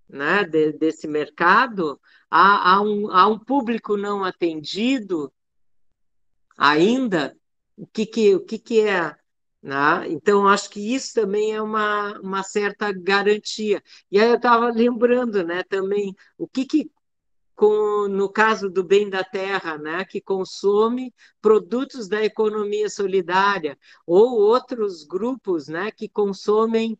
né, desse mercado, há um público não atendido ainda, o que é, né? Então, acho que isso também é uma certa garantia. E aí eu estava lembrando, né, também, no caso do Bem da Terra, né, que consome produtos da economia solidária, ou outros grupos, né, que consomem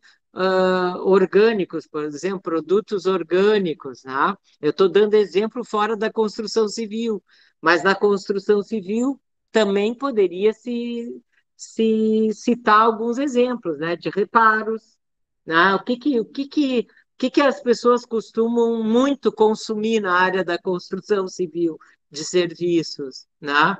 orgânicos, por exemplo, produtos orgânicos, né? Eu estou dando exemplo fora da construção civil, mas na construção civil também poderia se citar alguns exemplos, né, de reparos, né? O que que as pessoas costumam muito consumir na área da construção civil, de serviços, né?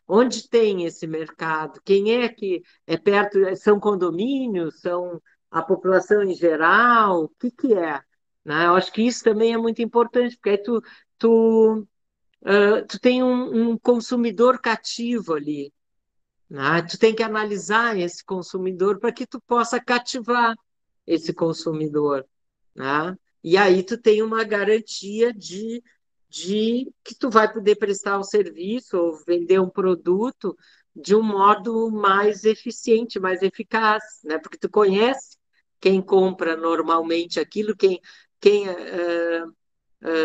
Onde tem esse mercado? Quem é que é perto? São condomínios? São a população em geral? O que que é? Né? Eu acho que isso também é muito importante, porque aí tu tem um consumidor cativo ali, né? Tu tem que analisar esse consumidor para que tu possa cativar esse consumidor, né? E aí tu tem uma garantia de que tu vai poder prestar um serviço ou vender um produto de um modo mais eficiente, mais eficaz, né? Porque tu conhece quem compra normalmente aquilo, quem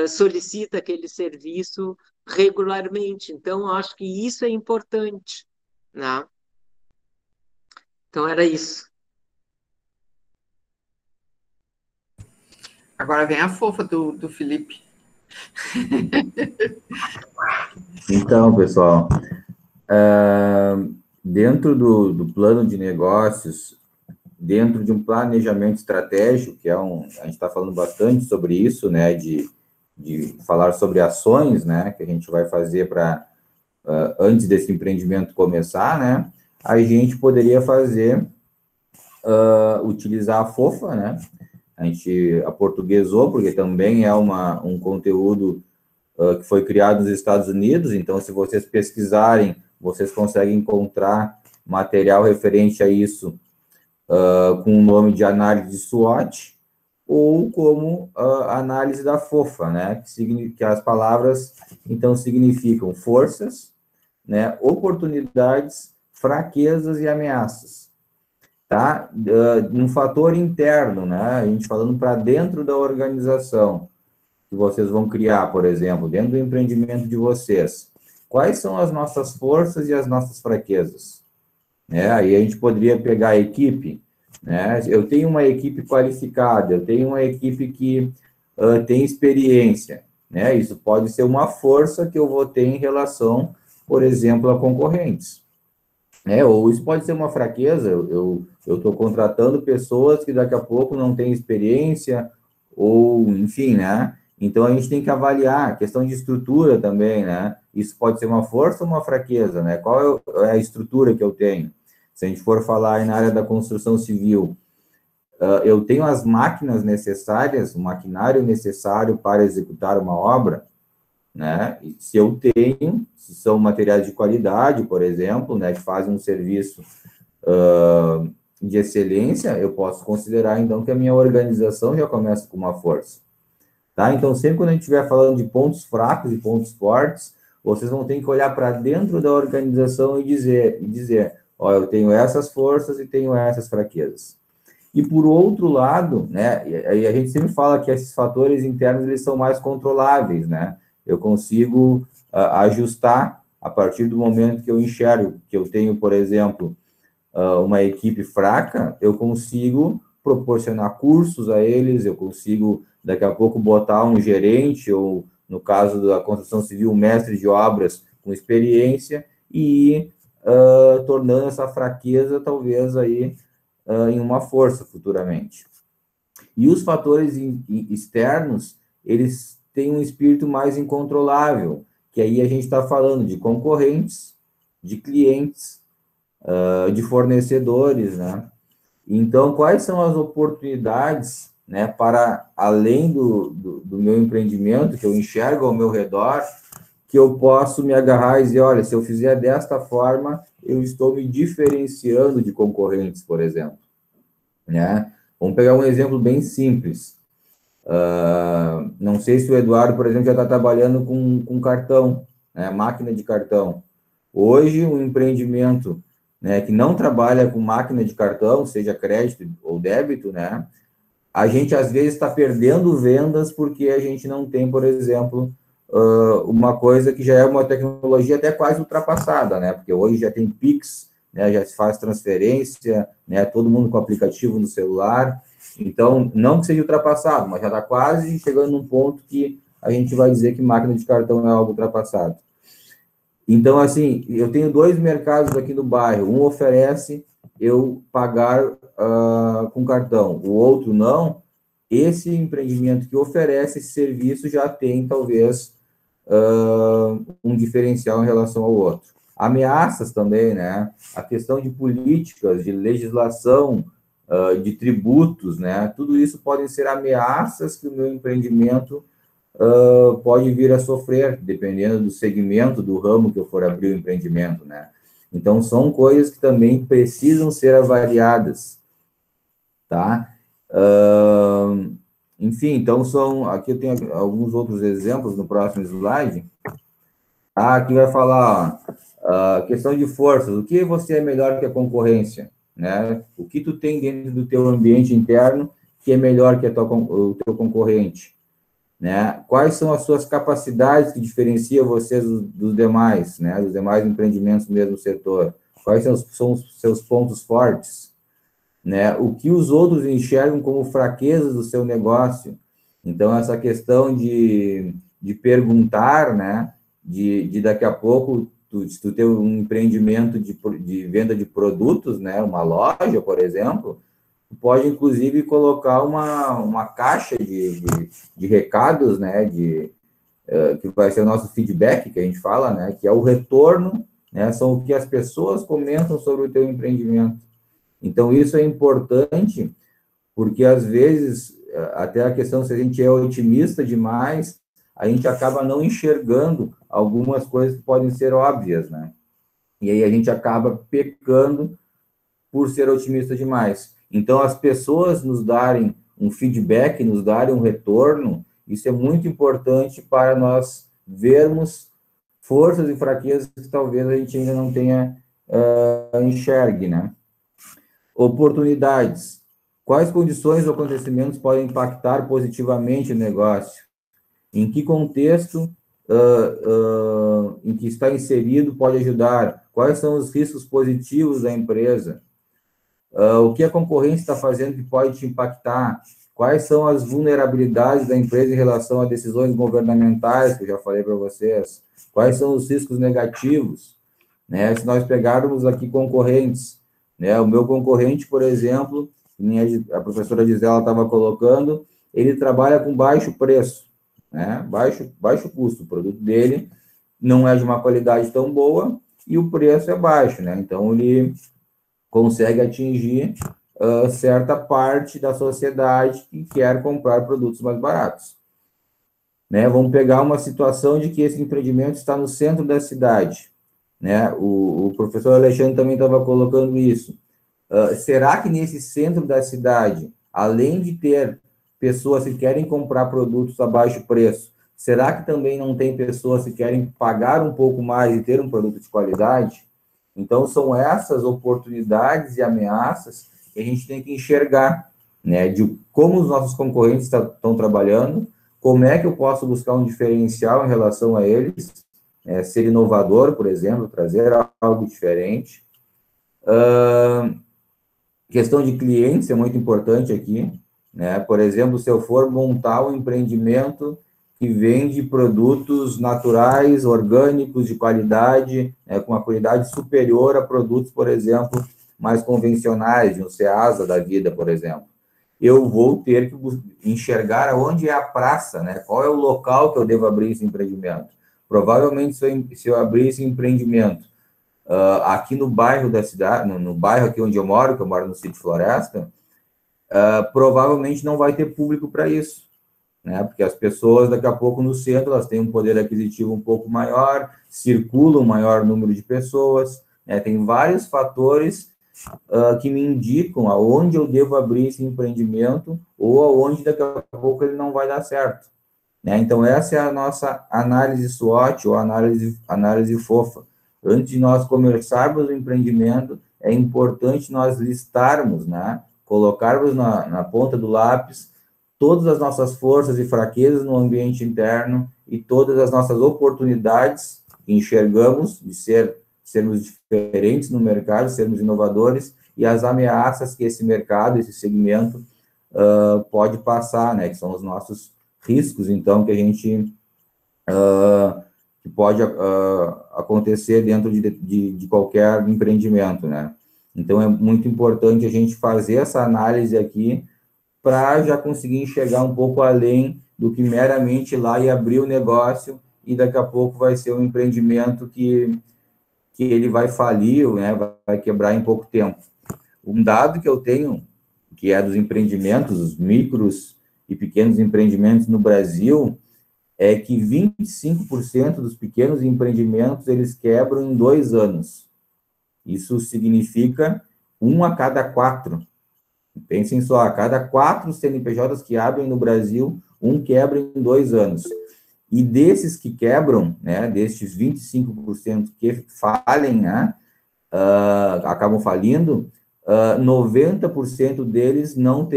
solicita aquele serviço regularmente. Então, acho que isso é importante, né? Então, era isso. Agora vem a fofa do Felipe. Então, pessoal, dentro do plano de negócios, dentro de um planejamento estratégico, que a gente está falando bastante sobre isso, né, de falar sobre ações, né, que a gente vai fazer para, antes desse empreendimento começar, né, a gente poderia utilizar a fofa, né, a gente aportuguesou, porque também é um conteúdo que foi criado nos Estados Unidos, então se vocês pesquisarem, vocês conseguem encontrar material referente a isso com o nome de análise de SWOT, ou como análise da fofa, né, que as palavras, então, significam forças, né, oportunidades, fraquezas e ameaças, tá? Um fator interno, né, a gente falando para dentro da organização, que vocês vão criar, por exemplo, dentro do empreendimento de vocês, quais são as nossas forças e as nossas fraquezas? Aí a gente poderia pegar a equipe, né? Eu tenho uma equipe qualificada, eu tenho uma equipe que tem experiência, né? Isso pode ser uma força que eu vou ter em relação, por exemplo, a concorrentes, né? Ou isso pode ser uma fraqueza, eu estou contratando pessoas que daqui a pouco não têm experiência, ou, enfim, né? Então, a gente tem que avaliar a questão de estrutura também, né? Isso pode ser uma força ou uma fraqueza, né? Qual é a estrutura que eu tenho? Se a gente for falar aí na área da construção civil, eu tenho as máquinas necessárias, o maquinário necessário para executar uma obra, né? E se eu tenho, se são materiais de qualidade, por exemplo, né, que fazem um serviço de excelência, eu posso considerar, então, que a minha organização já começa com uma força. Tá? Então, sempre quando a gente estiver falando de pontos fracos e pontos fortes, vocês vão ter que olhar para dentro da organização e dizer, ó, eu tenho essas forças e tenho essas fraquezas. E, por outro lado, né, e a gente sempre fala que esses fatores internos, eles são mais controláveis, né? Eu consigo ajustar a partir do momento que eu enxergo que eu tenho, por exemplo, uma equipe fraca, eu consigo proporcionar cursos a eles, eu consigo, daqui a pouco, botar um gerente, ou, no caso da construção civil, um mestre de obras com experiência, e ir tornando essa fraqueza, talvez, aí, em uma força futuramente. E os fatores externos, eles têm um espírito mais incontrolável, que aí a gente está falando de concorrentes, de clientes, de fornecedores, né? Então, quais são as oportunidades, né, para, além do meu empreendimento, que eu enxergo ao meu redor, que eu posso me agarrar e dizer, olha, se eu fizer desta forma, eu estou me diferenciando de concorrentes, por exemplo, né? Vamos pegar um exemplo bem simples. Não sei se o Eduardo, por exemplo, já está trabalhando com cartão, né, máquina de cartão. Hoje, um empreendimento, né, que não trabalha com máquina de cartão, seja crédito ou débito, né, a gente, às vezes, está perdendo vendas porque a gente não tem, por exemplo, uma coisa que já é uma tecnologia até quase ultrapassada, né, porque hoje já tem Pix, né, já se faz transferência, né, todo mundo com aplicativo no celular. Então, não que seja ultrapassado, mas já está quase chegando num ponto que a gente vai dizer que máquina de cartão é algo ultrapassado. Então, assim, eu tenho 2 mercados aqui no bairro. Um oferece eu pagar com cartão, o outro não. Esse empreendimento que oferece esse serviço já tem, talvez, um diferencial em relação ao outro. Ameaças também, né? A questão de políticas, de legislação, de tributos, né? Tudo isso podem ser ameaças que o meu empreendimento pode vir a sofrer, dependendo do segmento, do ramo que eu for abrir o empreendimento, né? Então, são coisas que também precisam ser avaliadas, tá? Enfim, então, aqui eu tenho alguns outros exemplos no próximo slide. Aqui vai falar, a questão de forças, o que você é melhor que a concorrência, né? O que tu tem dentro do teu ambiente interno que é melhor que o teu concorrente, né? Quais são as suas capacidades que diferenciam vocês dos demais, né? Dos demais empreendimentos do mesmo setor? Quais são os seus pontos fortes, né? O que os outros enxergam como fraquezas do seu negócio? Então, essa questão de perguntar, né? De daqui a pouco, se tu tem um empreendimento de venda de produtos, né? Uma loja, por exemplo, tu pode, inclusive, colocar uma caixa de recados, né? Que vai ser o nosso feedback, que a gente fala, né? Que é o retorno, né? São o que as pessoas comentam sobre o teu empreendimento. Então, isso é importante, porque, às vezes, até a questão se a gente é otimista demais, a gente acaba não enxergando algumas coisas que podem ser óbvias, né? E aí a gente acaba pecando por ser otimista demais. Então, as pessoas nos darem um feedback, nos darem um retorno, isso é muito importante para nós vermos forças e fraquezas que talvez a gente ainda não tenha enxergue, né? Oportunidades. Quais condições ou acontecimentos podem impactar positivamente o negócio? Em que contexto em que está inserido pode ajudar? Quais são os riscos positivos da empresa? O que a concorrência está fazendo que pode te impactar? Quais são as vulnerabilidades da empresa em relação a decisões governamentais, que eu já falei para vocês? Quais são os riscos negativos? Né? Se nós pegarmos aqui concorrentes, né? O meu concorrente, por exemplo, a professora Gisela estava colocando, ele trabalha com baixo preço, né? Baixo custo. O produto dele não é de uma qualidade tão boa e o preço é baixo, né? Então, ele consegue atingir certa parte da sociedade que quer comprar produtos mais baratos. Né? Vamos pegar uma situação de que esse empreendimento está no centro da cidade, né? O professor Alexandre também estava colocando isso. Será que nesse centro da cidade, além de ter pessoas que querem comprar produtos a baixo preço, será que também não tem pessoas que querem pagar um pouco mais e ter um produto de qualidade? Então, são essas oportunidades e ameaças que a gente tem que enxergar, né? De como os nossos concorrentes estão trabalhando, como é que eu posso buscar um diferencial em relação a eles, ser inovador, por exemplo, trazer algo diferente. Questão de clientes é muito importante aqui, né? Por exemplo, se eu for montar um empreendimento que vende produtos naturais, orgânicos, de qualidade, com uma qualidade superior a produtos, por exemplo, mais convencionais, de um Ceasa da vida, por exemplo. Eu vou ter que enxergar aonde é a praça, né? Qual é o local que eu devo abrir esse empreendimento. Provavelmente, se eu abrir esse empreendimento aqui no bairro da cidade, no bairro aqui onde eu moro, que eu moro no Sítio Floresta, provavelmente não vai ter público para isso, né? Porque as pessoas, daqui a pouco, no centro, elas têm um poder aquisitivo um pouco maior, circula um maior número de pessoas, né? Tem vários fatores que me indicam aonde eu devo abrir esse empreendimento ou aonde, daqui a pouco, ele não vai dar certo, né? Então, essa é a nossa análise SWOT, ou análise FOFA. Antes de nós começarmos o empreendimento, é importante nós listarmos, né? Colocarmos na ponta do lápis todas as nossas forças e fraquezas no ambiente interno e todas as nossas oportunidades que enxergamos de sermos diferentes no mercado, sermos inovadores, e as ameaças que esse mercado, esse segmento, pode passar, né? Que são os nossos riscos, então, que a gente... que pode acontecer dentro de qualquer empreendimento, né? Então, é muito importante a gente fazer essa análise aqui para já conseguir enxergar um pouco além do que meramente ir lá e abrir o negócio e daqui a pouco vai ser um empreendimento que ele vai falir, né? Vai quebrar em pouco tempo. Um dado que eu tenho, que é dos empreendimentos, os micros e pequenos empreendimentos no Brasil, é que 25% dos pequenos empreendimentos, eles quebram em 2 anos. Isso significa 1 a cada 4. Pensem só, a cada 4 CNPJs que abrem no Brasil, 1 quebra em 2 anos. E desses que quebram, né, destes 25% que falem, né, acabam falindo, 90% deles não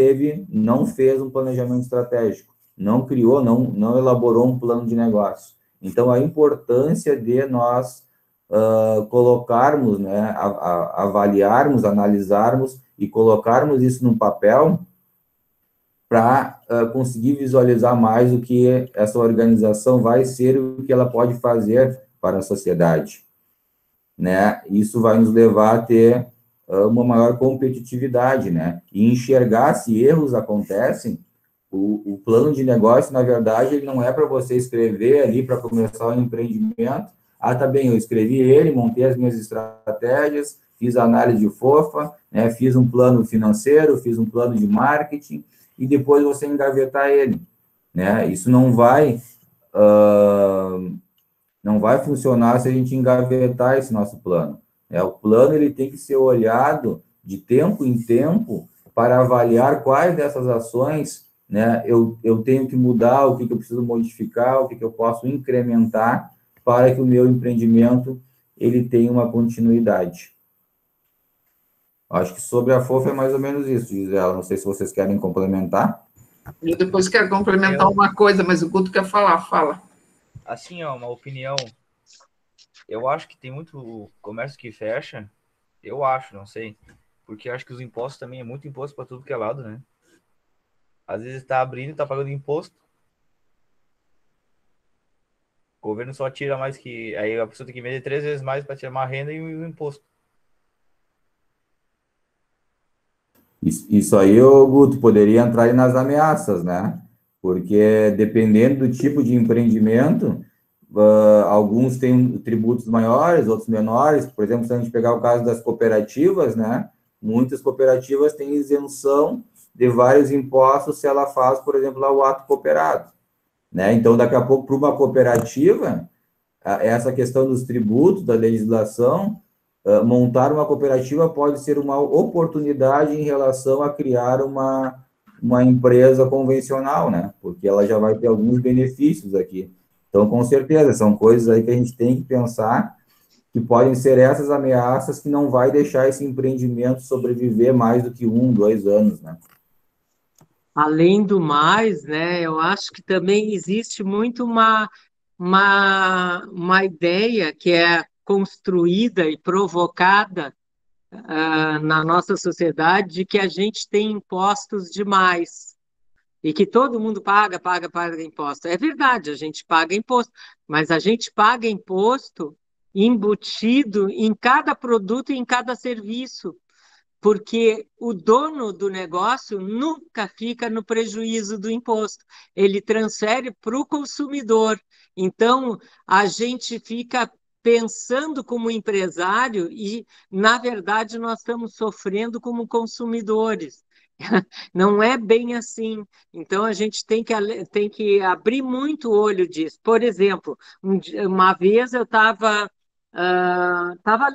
fez um planejamento estratégico, não criou, não elaborou um plano de negócio. Então, a importância de nós colocarmos, né, avaliarmos, analisarmos e colocarmos isso no papel para conseguir visualizar mais o que essa organização vai ser e o que ela pode fazer para a sociedade, né? Isso vai nos levar a ter uma maior competitividade, né? E enxergar se erros acontecem. O plano de negócio, na verdade, ele não é para você escrever ali para começar um empreendimento. Tá bem, eu escrevi ele, montei as minhas estratégias, fiz a análise de FOFA, né, fiz um plano financeiro, fiz um plano de marketing, e depois você engavetar ele, né? Isso não vai funcionar se a gente engavetar esse nosso plano. O plano ele tem que ser olhado de tempo em tempo para avaliar quais dessas ações, né, eu tenho que mudar, o que eu preciso modificar, o que eu posso incrementar para que o meu empreendimento ele tenha uma continuidade. Acho que sobre a FOFA é mais ou menos isso, Gisela. Não sei se vocês querem complementar. Eu depois quero complementar uma coisa, mas o Guto quer falar, fala. Assim, uma opinião. Eu acho que tem muito comércio que fecha. Eu acho, não sei. Porque eu acho que os impostos também é muito imposto para tudo que é lado, né? Às vezes está abrindo e está pagando imposto. O governo só tira mais que... Aí a pessoa tem que vender 3 vezes mais para tirar uma renda e o imposto. Isso aí, Guto, poderia entrar aí nas ameaças, né? Porque dependendo do tipo de empreendimento, alguns têm tributos maiores, outros menores. Por exemplo, se a gente pegar o caso das cooperativas, né? Muitas cooperativas têm isenção de vários impostos se ela faz, por exemplo, lá o ato cooperado, né? Então, daqui a pouco, para uma cooperativa, essa questão dos tributos, da legislação, montar uma cooperativa pode ser uma oportunidade em relação a criar uma empresa convencional, né? Porque ela já vai ter alguns benefícios aqui. Então, com certeza, são coisas aí que a gente tem que pensar que podem ser essas ameaças que não vai deixar esse empreendimento sobreviver mais do que 1, 2 anos, né? Além do mais, né, eu acho que também existe muito uma uma ideia que é construída e provocada na nossa sociedade de que a gente tem impostos demais e que todo mundo paga imposto. É verdade, a gente paga imposto, mas a gente paga imposto embutido em cada produto e em cada serviço, porque o dono do negócio nunca fica no prejuízo do imposto, ele transfere para o consumidor. Então, a gente fica pensando como empresário e, na verdade, nós estamos sofrendo como consumidores. Não é bem assim. Então, a gente tem que abrir muito o olho disso. Por exemplo, uma vez eu estava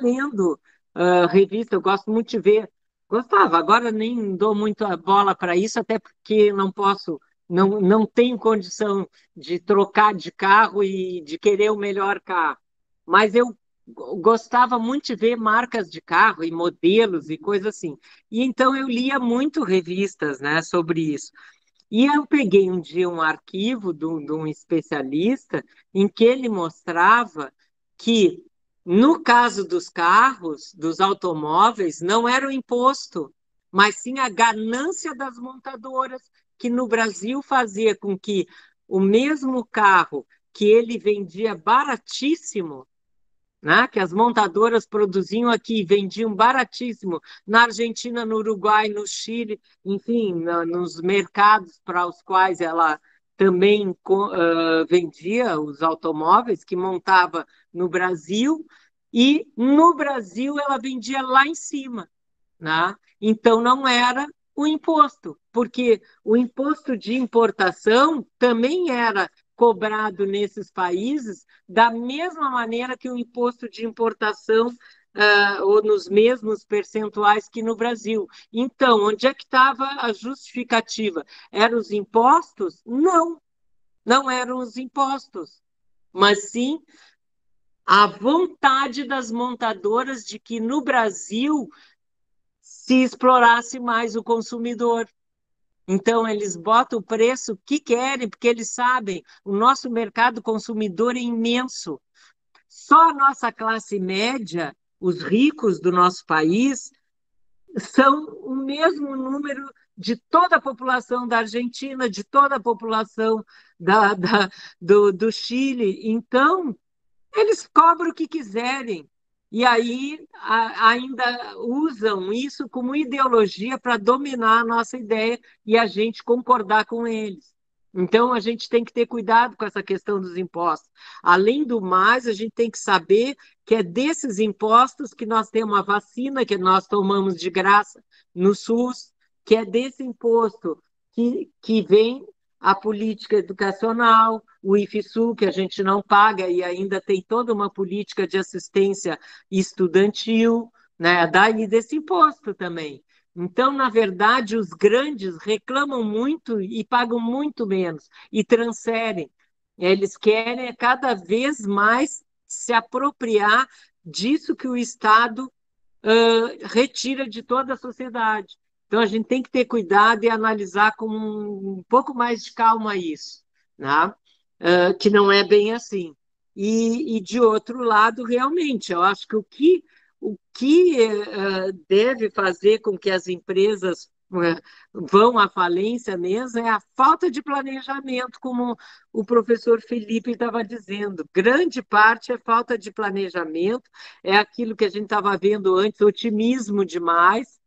lendo revista, eu gosto muito de ver. Gostava, agora nem dou muita bola para isso, até porque não posso, não tenho condição de trocar de carro e de querer o melhor carro. Mas eu gostava muito de ver marcas de carro e modelos e coisas assim. E então eu lia muito revistas, né, sobre isso. E eu peguei um dia um arquivo de um especialista em que ele mostrava que, no caso dos carros, dos automóveis, não era o imposto, mas sim a ganância das montadoras, que no Brasil fazia com que o mesmo carro que ele vendia baratíssimo, né, que as montadoras produziam aqui e vendiam baratíssimo na Argentina, no Uruguai, no Chile, enfim, nos mercados para os quais ela também vendia os automóveis que montava no Brasil, e no Brasil ela vendia lá em cima, né? Então não era o imposto, porque o imposto de importação também era cobrado nesses países da mesma maneira que o imposto de importação, ou nos mesmos percentuais que no Brasil. Então, onde é que estava a justificativa? Eram os impostos? Não, não eram os impostos, mas sim a vontade das montadoras de que no Brasil se explorasse mais o consumidor. Então, eles botam o preço que querem, porque eles sabem, o nosso mercado consumidor é imenso. Só a nossa classe média, os ricos do nosso país, são o mesmo número de toda a população da Argentina, de toda a população do Chile. Então, eles cobram o que quiserem. E aí ainda usam isso como ideologia para dominar a nossa ideia e a gente concordar com eles. Então, a gente tem que ter cuidado com essa questão dos impostos. Além do mais, a gente tem que saber que é desses impostos que nós temos a vacina, que nós tomamos de graça no SUS, que é desse imposto que vem a política educacional, o IFSU, que a gente não paga e ainda tem toda uma política de assistência estudantil, né? Daí desse imposto também. Então, na verdade, os grandes reclamam muito e pagam muito menos e transferem. Eles querem cada vez mais se apropriar disso que o Estado retira de toda a sociedade. Então, a gente tem que ter cuidado e analisar com um pouco mais de calma isso, né? Que não é bem assim. E, de outro lado, realmente, eu acho que o que deve fazer com que as empresas vão à falência mesmo é a falta de planejamento, como o professor Felipe estava dizendo. Grande parte é falta de planejamento, é aquilo que a gente estava vendo antes, otimismo demais.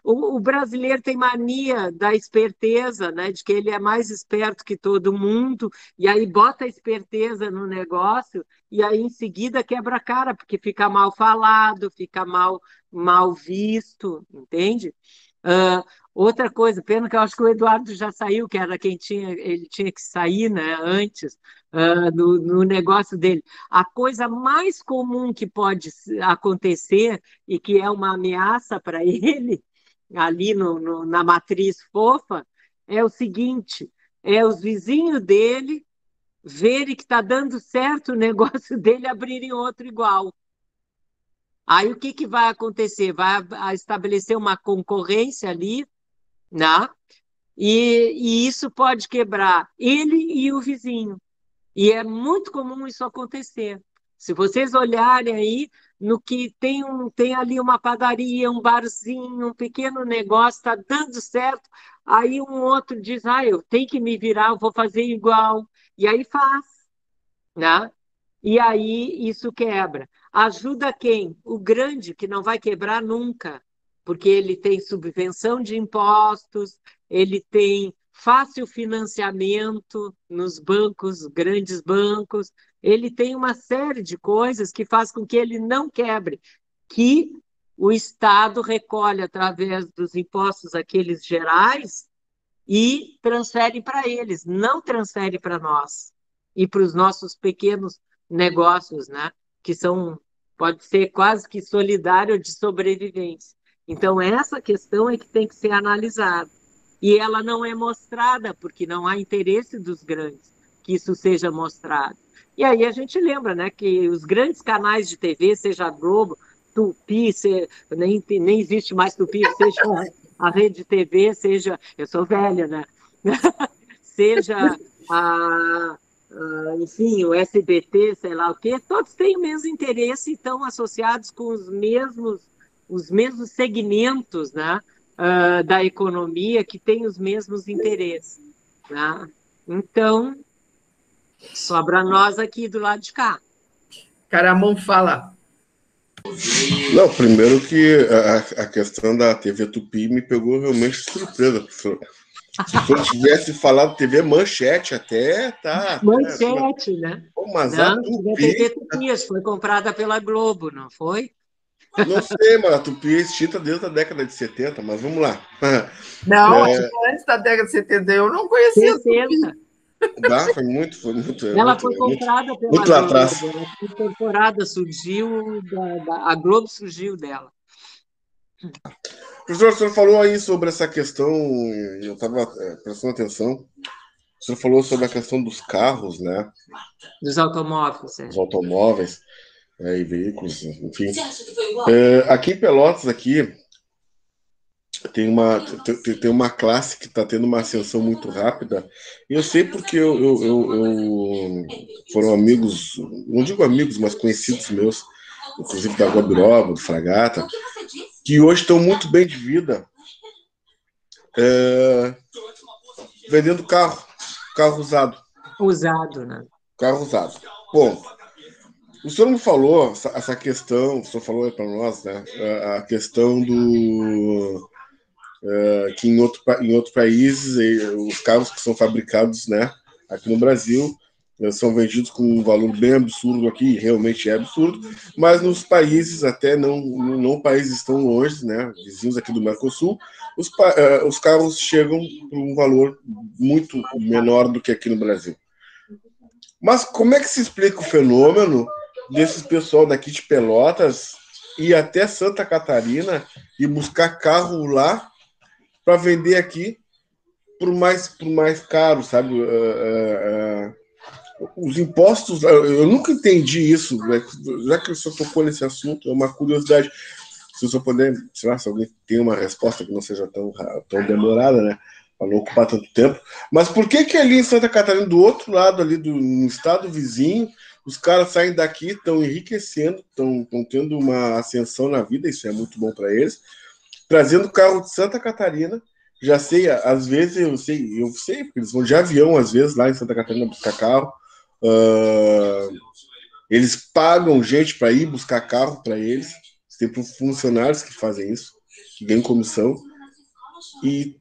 O brasileiro tem mania da esperteza, né, de que ele é mais esperto que todo mundo, e aí bota a esperteza no negócio, e aí em seguida quebra a cara, porque fica mal falado, fica mal visto, entende? Outra coisa, pena que eu acho que o Eduardo já saiu, que era quem ele tinha que sair, né, antes, no negócio dele. A coisa mais comum que pode acontecer e que é uma ameaça para ele, ali na matriz fofa, é o seguinte: é os vizinhos dele verem que está dando certo o negócio dele abrirem outro igual. Aí o que vai acontecer? Vai estabelecer uma concorrência ali, né? E isso pode quebrar ele e o vizinho. E é muito comum isso acontecer. Se vocês olharem aí, no que tem ali uma padaria, um barzinho, um pequeno negócio, está dando certo, aí um outro diz, eu tenho que me virar, eu vou fazer igual. E aí faz, né? E aí isso quebra. Ajuda quem? O grande, que não vai quebrar nunca, porque ele tem subvenção de impostos, ele tem fácil financiamento nos bancos, grandes bancos, ele tem uma série de coisas que faz com que ele não quebre, que o Estado recolhe através dos impostos aqueles gerais e transfere para eles, não transfere para nós e para os nossos pequenos negócios, né? Que são, pode ser quase que solidário de sobrevivência. Então, essa questão é que tem que ser analisada. E ela não é mostrada, porque não há interesse dos grandes que isso seja mostrado. E aí a gente lembra, né, que os grandes canais de TV, seja a Globo, Tupi, nem existe mais Tupi, seja a Rede TV, seja, eu sou velha, né? Seja enfim, o SBT, sei lá o quê, todos têm o mesmo interesse e estão associados com os mesmos segmentos, né, da economia que têm os mesmos interesses, né? Então, sobra nós aqui do lado de cá. Caramon fala. Não, primeiro que a questão da TV Tupi me pegou realmente de surpresa, professor. Se eu tivesse falado TV Manchete até, tá. Manchete, né? Pô, mas não, a Tupi... A TV Tupi foi comprada pela Globo, não foi? Não sei, mas a Tupi é extinta desde a década de 70, mas vamos lá. Não, antes da década de 70, eu não conhecia 70. a Tupi. Foi muito. Ela foi comprada pela muito lá atrás. Globo. Ela foi incorporada, surgiu, a Globo surgiu dela. Professor, o senhor falou aí sobre essa questão, eu estava prestando atenção, o senhor falou sobre a questão dos carros, né? Dos automóveis. Dos automóveis e veículos, enfim. Aqui em Pelotas, tem uma classe que está tendo uma ascensão muito rápida. E eu sei porque foram amigos, não digo amigos, mas conhecidos meus, inclusive da Guabiroba, do Fragata, que hoje estão muito bem de vida, vendendo carro usado. Usado, né? Carro usado. Bom, o senhor me falou essa questão, o senhor falou para nós, né? A questão do que em outros países os carros que são fabricados, né, aqui no Brasil são vendidos com um valor bem absurdo aqui, realmente é absurdo, mas nos países até não países tão longe, né, vizinhos aqui do Mercosul, os carros chegam por um valor muito menor do que aqui no Brasil. Mas como é que se explica o fenômeno desses pessoal daqui de Pelotas ir até Santa Catarina e buscar carro lá para vender aqui por mais caro, sabe? Os impostos, eu nunca entendi isso, né? Já que o senhor tocou nesse assunto, é uma curiosidade. Se o senhor puder, sei lá, se alguém tem uma resposta que não seja tão demorada, né? Para não ocupar tanto tempo. Mas por que ali em Santa Catarina, do outro lado, ali no estado vizinho, os caras saem daqui, estão enriquecendo, estão tendo uma ascensão na vida, isso é muito bom para eles, trazendo carro de Santa Catarina. Já sei, às vezes eu sei, porque eles vão de avião, às vezes, lá em Santa Catarina buscar carro. Eles pagam gente para ir buscar carro para eles. Tem funcionários que fazem isso, que ganham comissão, e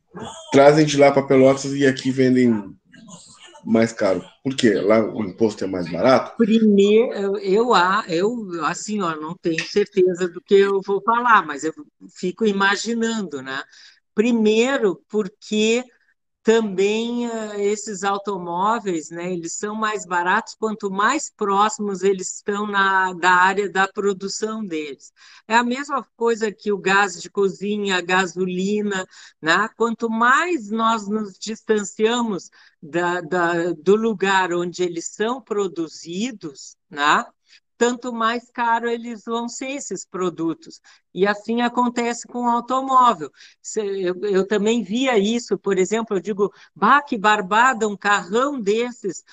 trazem de lá para Pelotas e aqui vendem mais caro. Por quê? Lá o imposto é mais barato? Primeiro, eu assim, não tenho certeza do que eu vou falar, mas eu fico imaginando, né? Primeiro, porque também esses automóveis, né, eles são mais baratos quanto mais próximos eles estão da área da produção deles. É a mesma coisa que o gás de cozinha, a gasolina, né? Quanto mais nós nos distanciamos do lugar onde eles são produzidos, né? Tanto mais caro eles vão ser esses produtos. E assim acontece com o automóvel. Eu também via isso, por exemplo, eu digo, que barbada, um carrão desses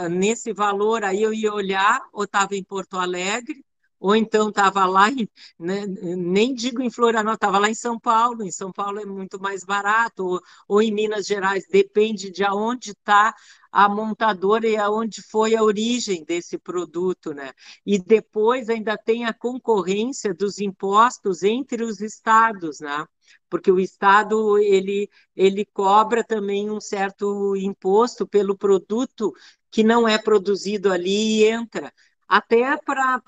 nesse valor, aí eu ia olhar, ou estava em Porto Alegre, ou então estava lá, né, nem digo em Florianópolis, estava lá em São Paulo. Em São Paulo é muito mais barato, ou em Minas Gerais, depende de aonde está a montadora e aonde foi a origem desse produto, né? E depois ainda tem a concorrência dos impostos entre os estados, né? Porque o estado ele cobra também um certo imposto pelo produto que não é produzido ali e entra até para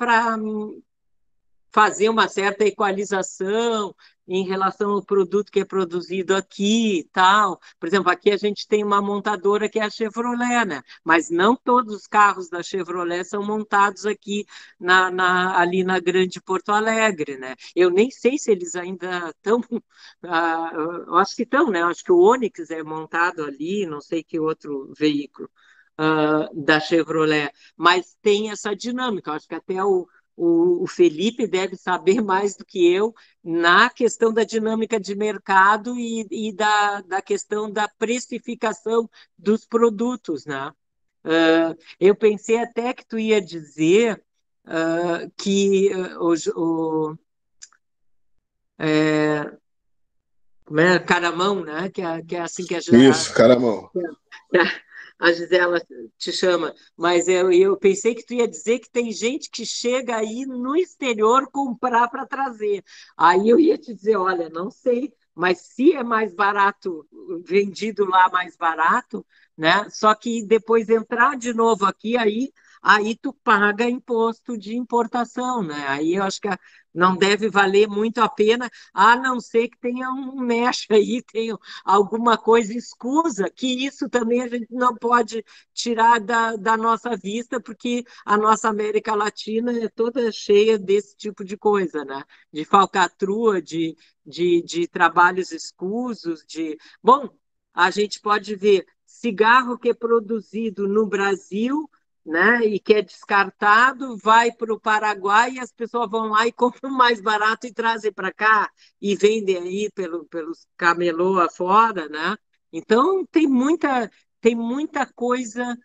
fazer uma certa equalização em relação ao produto que é produzido aqui e tal. Por exemplo, aqui a gente tem uma montadora que é a Chevrolet, né? Mas não todos os carros da Chevrolet são montados aqui ali na Grande Porto Alegre, né? Eu nem sei se eles ainda estão... eu acho que estão, né? Acho que o Onix é montado ali, não sei que outro veículo da Chevrolet, mas tem essa dinâmica. Eu acho que até o Felipe deve saber mais do que eu na questão da dinâmica de mercado e da questão da precificação dos produtos, né? Eu pensei até que tu ia dizer que como é, Caramão, né? Que é assim que Isso, caramão. a Gisela te chama, mas eu pensei que tu ia dizer que tem gente que chega aí no exterior comprar para trazer. Aí eu ia te dizer, olha, não sei, mas se é mais barato, vendido lá mais barato, né? Só que depois entrar de novo aqui, aí tu paga imposto de importação, né? Aí eu acho que não deve valer muito a pena, a não ser que tenha um mexe aí, tenha alguma coisa escusa, que isso também a gente não pode tirar da nossa vista, porque a nossa América Latina é toda cheia desse tipo de coisa, né? De falcatrua, de trabalhos escusos, Bom, a gente pode ver cigarro que é produzido no Brasil, né, e que é descartado, vai para o Paraguai e as pessoas vão lá e compram mais barato e trazem para cá e vendem aí pelos camelô afora, né? Então tem muita coisa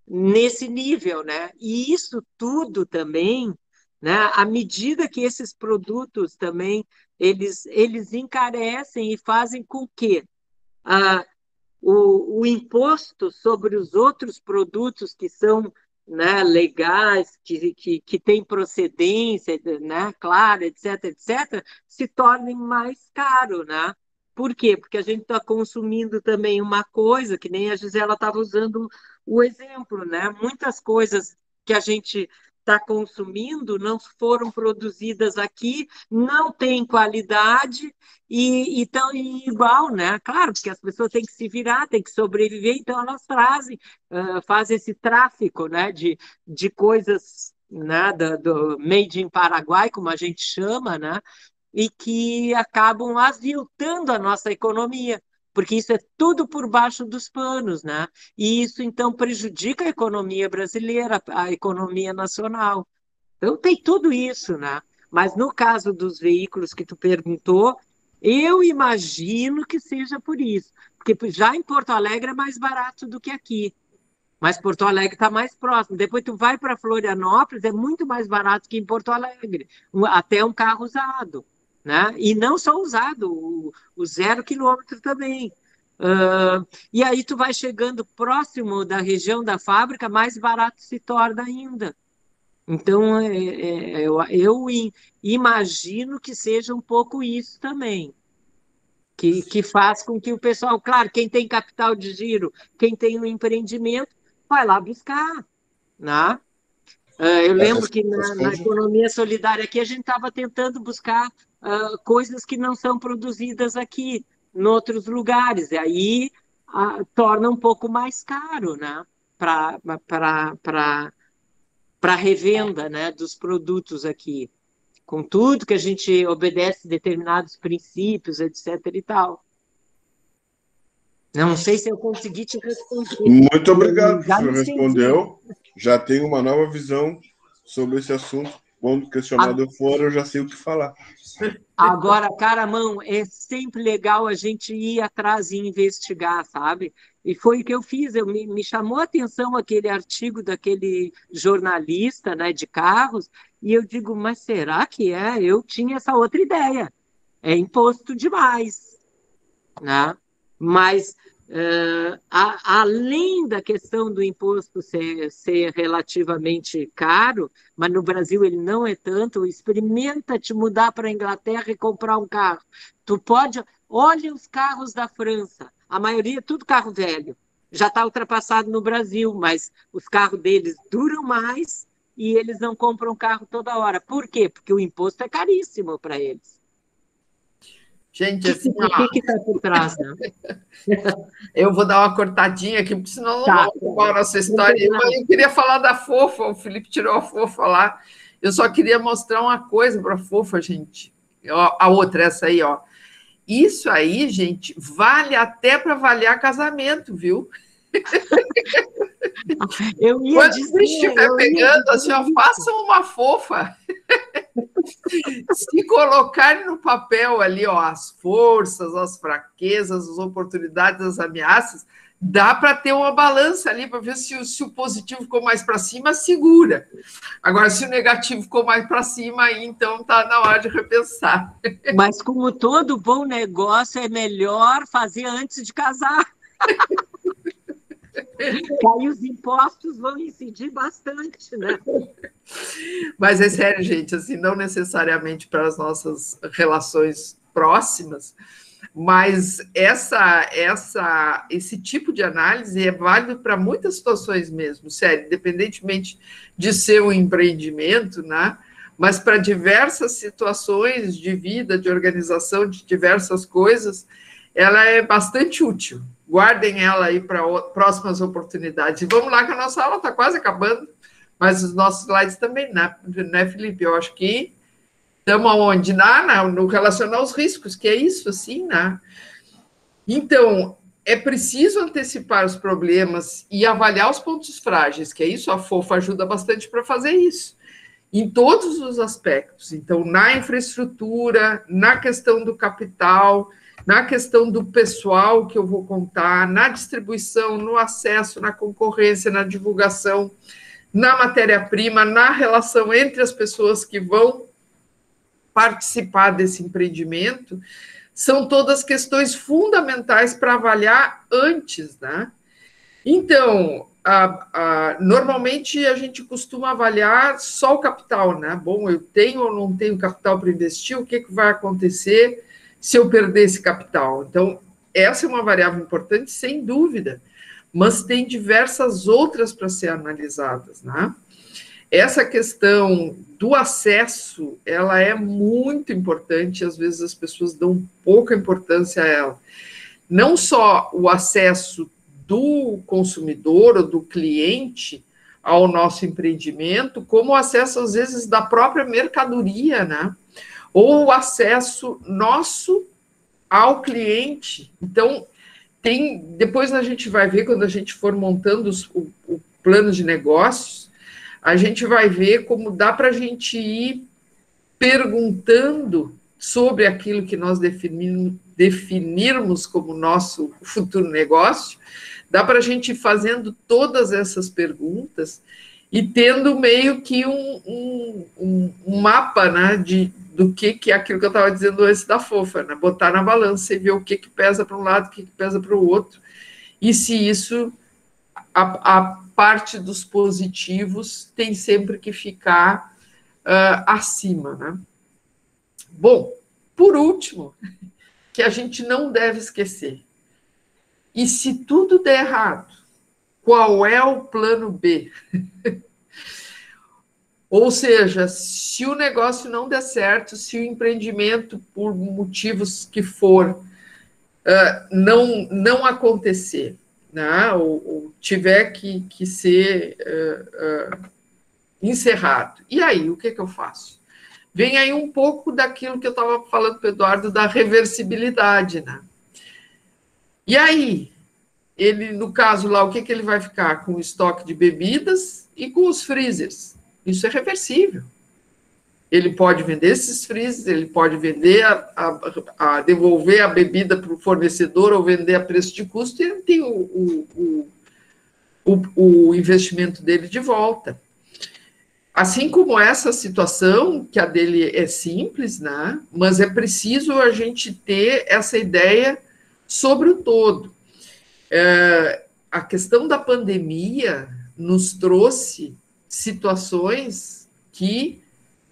nesse nível, né? E isso tudo também, né? À medida que esses produtos também eles encarecem e fazem com que ah, o imposto sobre os outros produtos que são, né, legais, que têm procedência, né, clara, etc., se tornem mais caro, né? Por quê? Porque a gente está consumindo também uma coisa, que nem a Gisela estava usando o exemplo, né? Muitas coisas que a gente está consumindo não foram produzidas aqui, não têm qualidade e estão igual, né? Claro, porque as pessoas têm que se virar, têm que sobreviver, então elas fazem esse tráfico, né, de coisas, né, do Made in Paraguai, como a gente chama, né, e que acabam aviltando a nossa economia, porque isso é tudo por baixo dos panos, né? E isso, então, prejudica a economia brasileira, a economia nacional. Então, tem tudo isso, né? Mas no caso dos veículos que tu perguntou, eu imagino que seja por isso. Porque já em Porto Alegre é mais barato do que aqui. Mas Porto Alegre está mais próximo. Depois tu vai para Florianópolis, é muito mais barato que em Porto Alegre. Até um carro usado, né? E não só usado, o 0 quilômetro também. E aí tu vai chegando próximo da região da fábrica, mais barato se torna ainda. Então, eu imagino que seja um pouco isso também, que faz com que o pessoal, claro, quem tem capital de giro, quem tem um empreendimento, vai lá buscar, né? Eu lembro que na economia solidária aqui a gente estava tentando buscar coisas que não são produzidas aqui, em outros lugares, e aí torna um pouco mais caro, né? Para revenda, né, dos produtos aqui, com tudo que a gente obedece determinados princípios, etc. e tal. Não sei se eu consegui te responder. Muito obrigado, Já você me respondeu. Já tenho uma nova visão sobre esse assunto. Quando questionado eu for, eu já sei o que falar. Agora, Caramão, é sempre legal a gente ir atrás e investigar, sabe? E foi o que eu fiz, me chamou a atenção aquele artigo daquele jornalista, né, de carros, e eu digo, mas será que é? Eu tinha essa outra ideia. É imposto demais, né? Mas, além da questão do imposto ser relativamente caro, mas no Brasil ele não é tanto, experimenta te mudar para a Inglaterra e comprar um carro. Tu pode, olha os carros da França, a maioria é tudo carro velho. Já está ultrapassado no Brasil, mas os carros deles duram mais e eles não compram carro toda hora. Por quê? Porque o imposto é caríssimo para eles. Gente, assim, O que está por trás, né? eu vou dar uma cortadinha aqui, porque senão não Tá. vamos acabar a nossa história. Eu queria falar da Fofa, o Felipe tirou a Fofa lá. Eu só queria mostrar uma coisa para a Fofa, gente. A outra, essa aí, ó. Isso aí, gente, vale até para avaliar casamento, viu? Eu ia Quando dizer, você estiver pegando, assim, ó, façam uma Fofa. Se colocarem no papel ali, ó, as forças, as fraquezas, as oportunidades, as ameaças, dá para ter uma balança ali para ver se o positivo ficou mais para cima, segura. Agora, se o negativo ficou mais para cima, aí então tá na hora de repensar. Mas como todo bom negócio, é melhor fazer antes de casar. Aí os impostos vão incidir bastante, né? Mas é sério, gente, assim, não necessariamente para as nossas relações próximas, mas esse tipo de análise é válido para muitas situações mesmo, sério, independentemente de ser um empreendimento, né? Mas para diversas situações de vida, de organização, de diversas coisas, ela é bastante útil. Guardem ela aí para próximas oportunidades. E vamos lá, que a nossa aula está quase acabando, mas os nossos slides também, né, Felipe? Eu acho que estamos aonde? No relacionar aos riscos, que é isso, assim, né? Então, é preciso antecipar os problemas e avaliar os pontos frágeis, que é isso, a Fofa ajuda bastante para fazer isso, em todos os aspectos. Então, na infraestrutura, na questão do capital, na questão do pessoal que eu vou contar, na distribuição, no acesso, na concorrência, na divulgação, na matéria-prima, na relação entre as pessoas que vão participar desse empreendimento, são todas questões fundamentais para avaliar antes, né? Então, normalmente a gente costuma avaliar só o capital, né? Bom, eu tenho ou não tenho capital para investir, o que vai acontecer se eu perder esse capital? Então, essa é uma variável importante, sem dúvida, mas tem diversas outras para ser analisadas, né? Essa questão do acesso, ela é muito importante, às vezes as pessoas dão pouca importância a ela. Não só o acesso do consumidor ou do cliente ao nosso empreendimento, como o acesso, às vezes, da própria mercadoria, né? Ou o acesso nosso ao cliente. Então, depois a gente vai ver, quando a gente for montando o plano de negócios, a gente vai ver como dá para a gente ir perguntando sobre aquilo que nós definirmos como nosso futuro negócio, dá para a gente ir fazendo todas essas perguntas e tendo meio que um mapa, né, do que é aquilo que eu estava dizendo antes da Fofa, né, botar na balança e ver o que pesa para um lado, o que pesa para o outro, e se isso, a parte dos positivos tem sempre que ficar acima, né? Bom, por último, que a gente não deve esquecer, e se tudo der errado, qual é o plano B? Ou seja, se o negócio não der certo, se o empreendimento, por motivos que for, não acontecer, né? ou tiver que ser encerrado. E aí, o que eu faço? Vem aí um pouco daquilo que eu estava falando para o Eduardo, da reversibilidade, né? E aí, ele, no caso lá, o que ele vai ficar? Com o estoque de bebidas e com os freezers. Isso é reversível. Ele pode vender esses freezers, ele pode vender, devolver a bebida para o fornecedor ou vender a preço de custo, e ele tem o investimento dele de volta. Assim como essa situação, que a dele é simples, né? Mas é preciso a gente ter essa ideia sobre o todo. A questão da pandemia nos trouxe situações que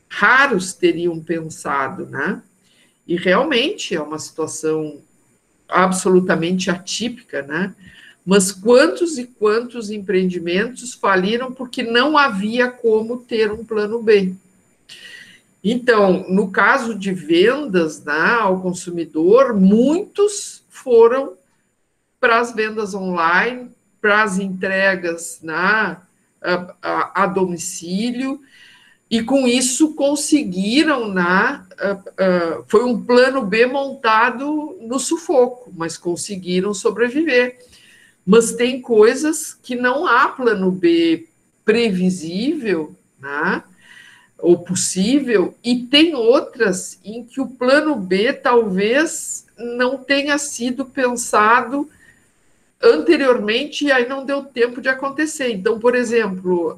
raros teriam pensado, né? E realmente é uma situação absolutamente atípica, né? Mas quantos e quantos empreendimentos faliram porque não havia como ter um plano B. Então, no caso de vendas, né, ao consumidor, muitos foram para as vendas online, para as entregas, né, a domicílio, e com isso conseguiram, né, foi um plano B montado no sufoco, mas conseguiram sobreviver. Mas tem coisas que não há plano B previsível, né, ou possível, e tem outras em que o plano B talvez não tenha sido pensado anteriormente e aí não deu tempo de acontecer. Então, por exemplo,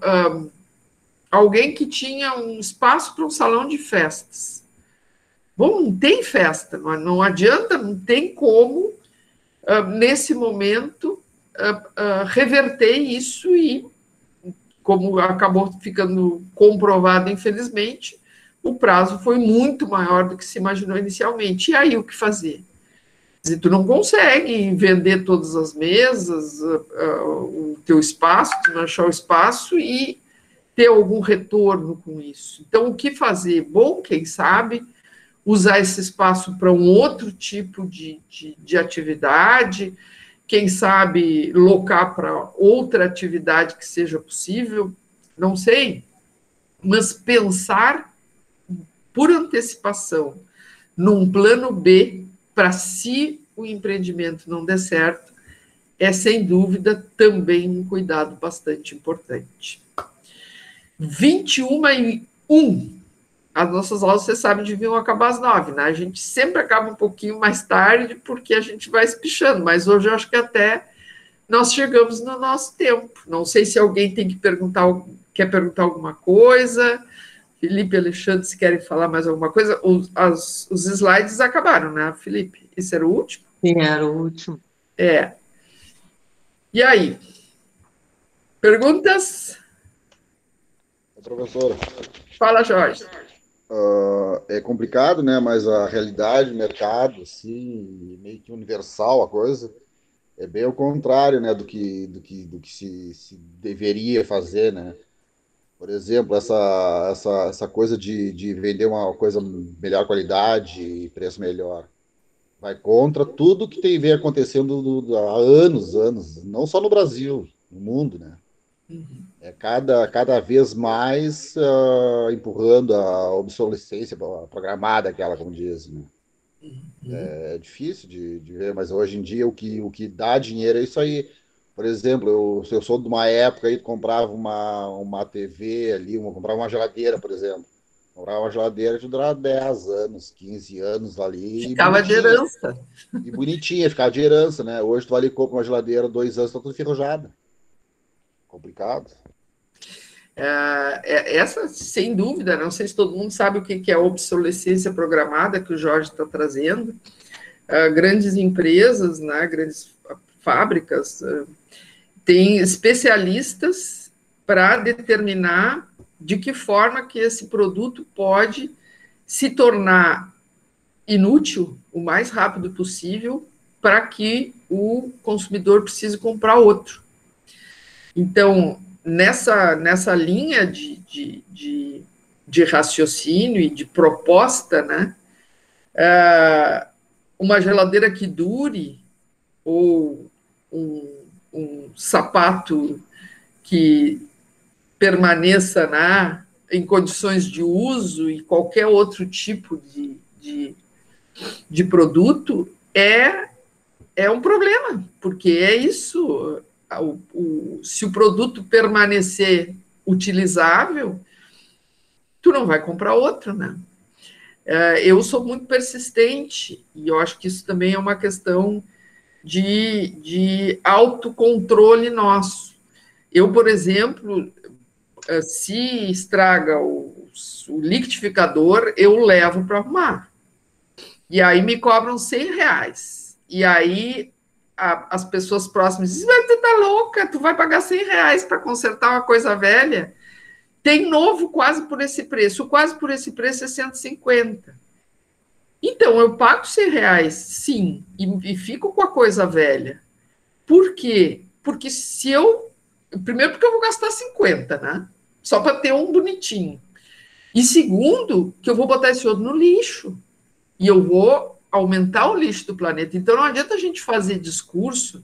alguém que tinha um espaço para um salão de festas. Bom, não tem festa, não adianta, não tem como, nesse momento, reverter isso e, como acabou ficando comprovado, infelizmente, o prazo foi muito maior do que se imaginou inicialmente. E aí, o que fazer? Tu não consegue vender todas as mesas, o teu espaço, tu não achar o espaço e ter algum retorno com isso. Então, o que fazer? Bom, quem sabe, usar esse espaço para um outro tipo de atividade, quem sabe locar para outra atividade que seja possível, não sei, mas pensar por antecipação num plano B para se o empreendimento não der certo, é sem dúvida também um cuidado bastante importante. 21h01. As nossas aulas, você sabe, deviam acabar às 9, né? A gente sempre acaba um pouquinho mais tarde, porque a gente vai espichando, mas hoje eu acho que até nós chegamos no nosso tempo. Não sei se alguém tem que quer perguntar alguma coisa. Felipe e Alexandre, se querem falar mais alguma coisa. Os slides acabaram, né, Felipe? Esse era o último? Sim, era o último. E aí? Perguntas? Professora. Fala, Jorge. É complicado, né? Mas a realidade, o mercado, assim, meio que universal a coisa, é bem ao contrário, né? Do que se deveria fazer, né? Por exemplo, essa coisa de vender uma coisa melhor qualidade e preço melhor. Vai contra tudo que vem acontecendo há anos, não só no Brasil, no mundo, né? É cada vez mais empurrando a obsolescência programada, aquela, como dizem. Né? É difícil de ver, mas hoje em dia o que dá dinheiro é isso aí. Por exemplo, eu sou de uma época aí, comprava uma TV ali, comprava uma geladeira, por exemplo. Comprava uma geladeira que durava 10 anos, 15 anos ali. Ficava de herança. E bonitinha, ficava de herança, né? Hoje tu vai ali e compra uma geladeira, 2 anos, tá tudo enferrujado. Complicado. Essa, sem dúvida, não sei se todo mundo sabe o que é a obsolescência programada que o Jorge está trazendo. Grandes empresas, né, grandes fábricas, têm especialistas para determinar de que forma que esse produto pode se tornar inútil o mais rápido possível para que o consumidor precise comprar outro. Então, nessa linha de raciocínio e de proposta, né, uma geladeira que dure, ou um sapato que permaneça, né, em condições de uso, e qualquer outro tipo de produto, é um problema, porque é isso. Se o produto permanecer utilizável, tu não vai comprar outro, né? Eu sou muito persistente, e eu acho que isso também é uma questão de autocontrole nosso. Eu, por exemplo, se estraga o liquidificador, eu levo para arrumar. E aí me cobram R$100. E aí as pessoas próximas dizem, mas tu tá louca, tu vai pagar R$100 para consertar uma coisa velha? Tem novo quase por esse preço. O quase por esse preço é 150. Então, eu pago R$100, sim, e fico com a coisa velha. Por quê? Porque se eu... Primeiro, porque eu vou gastar 50, né? Só para ter um bonitinho. E segundo, que eu vou botar esse outro no lixo. E eu vou aumentar o lixo do planeta. Então, não adianta a gente fazer discurso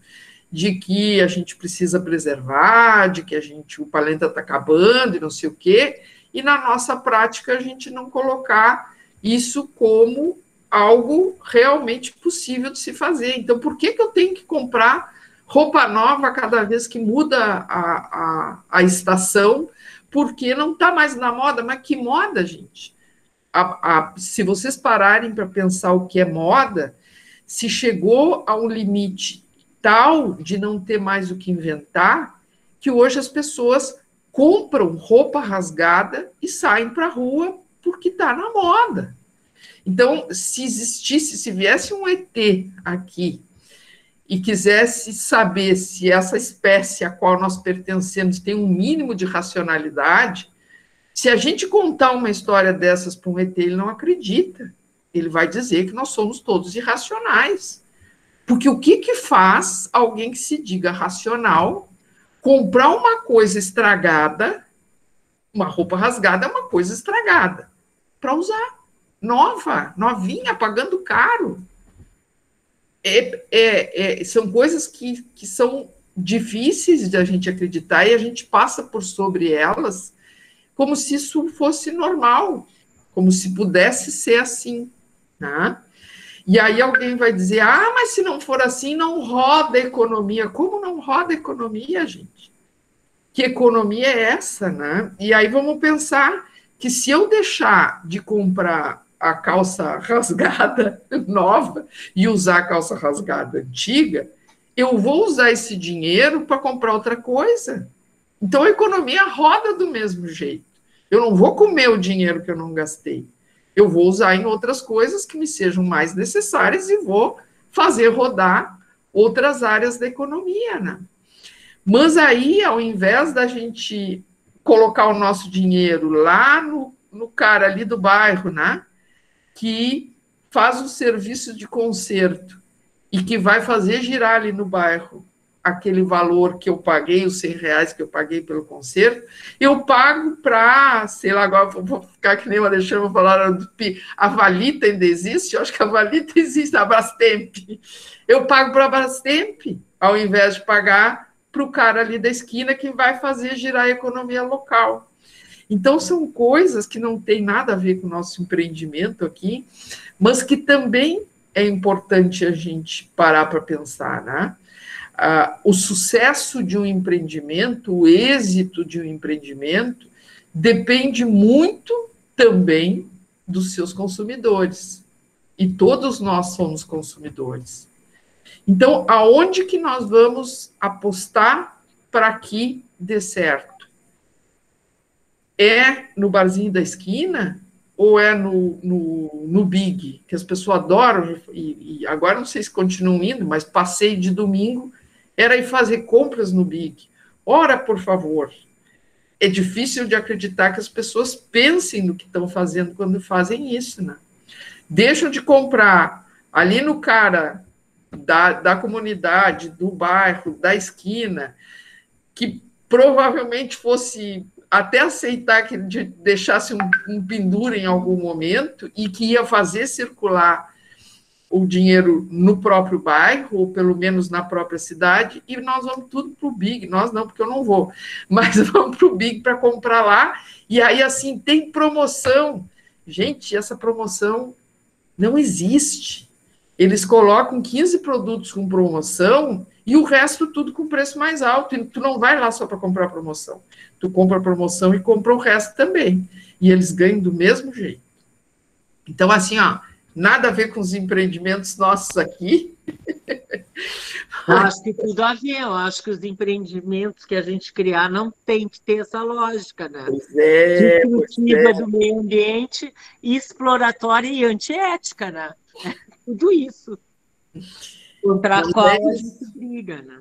de que a gente precisa preservar, de que o planeta está acabando e não sei o quê, e na nossa prática a gente não colocar isso como algo realmente possível de se fazer. Então, por que eu tenho que comprar roupa nova cada vez que muda a estação? Porque não está mais na moda. Mas que moda, gente? Se vocês pararem para pensar o que é moda, se chegou a um limite tal de não ter mais o que inventar, que hoje as pessoas compram roupa rasgada e saem para a rua porque está na moda. Então, se viesse um ET aqui e quisesse saber se essa espécie a qual nós pertencemos tem um mínimo de racionalidade, se a gente contar uma história dessas para um ET, ele não acredita. Ele vai dizer que nós somos todos irracionais. Porque o que faz alguém que se diga racional comprar uma coisa estragada, uma roupa rasgada é uma coisa estragada, para usar, nova, novinha, pagando caro. São coisas que são difíceis de a gente acreditar e a gente passa por sobre elas como se isso fosse normal, como se pudesse ser assim, né? E aí alguém vai dizer, mas se não for assim, não roda a economia. Como não roda a economia, gente? Que economia é essa, né? E aí vamos pensar que se eu deixar de comprar a calça rasgada nova e usar a calça rasgada antiga, eu vou usar esse dinheiro para comprar outra coisa. Então a economia roda do mesmo jeito. Eu não vou comer o dinheiro que eu não gastei. Eu vou usar em outras coisas que me sejam mais necessárias e vou fazer rodar outras áreas da economia, né? Mas aí, ao invés da gente colocar o nosso dinheiro lá no cara ali do bairro, né, que faz o serviço de conserto e que vai fazer girar ali no bairro aquele valor que eu paguei, os R$100 que eu paguei pelo conserto, eu pago para, sei lá, agora vou ficar que nem o Alexandre falaram do PI, a Valita ainda existe? Eu acho que a Valita existe, a Brastemp. Eu pago para a Brastemp, ao invés de pagar para o cara ali da esquina que vai fazer girar a economia local. Então, são coisas que não têm nada a ver com o nosso empreendimento aqui, mas que também é importante a gente parar para pensar, né? O sucesso de um empreendimento, o êxito de um empreendimento, depende muito também dos seus consumidores. E todos nós somos consumidores. Então, aonde que nós vamos apostar para que dê certo? É no barzinho da esquina ou é no Big, que as pessoas adoram, e agora não sei se continuam indo, mas passeio de domingo era ir fazer compras no Big. Ora, por favor, é difícil de acreditar que as pessoas pensem no que estão fazendo quando fazem isso, né? Deixam de comprar ali no cara da comunidade, do bairro, da esquina, que provavelmente fosse até aceitar que deixasse um pendura em algum momento e que ia fazer circular o dinheiro no próprio bairro, ou pelo menos na própria cidade, e nós vamos tudo para o Big. Nós não, porque eu não vou, mas vamos para o Big para comprar lá, e aí, assim, tem promoção. Gente, essa promoção não existe. Eles colocam 15 produtos com promoção E o resto tudo com preço mais alto. E tu não vai lá só para comprar promoção. Tu compra a promoção e compra o resto também. E eles ganham do mesmo jeito. Então, assim, ó, nada a ver com os empreendimentos nossos aqui. Eu acho que tudo a ver. Eu acho que os empreendimentos que a gente criar não tem que ter essa lógica, né? Destrutiva do meio ambiente, exploratória e antiética, né? Tudo isso. Contra a qual a gente briga, né?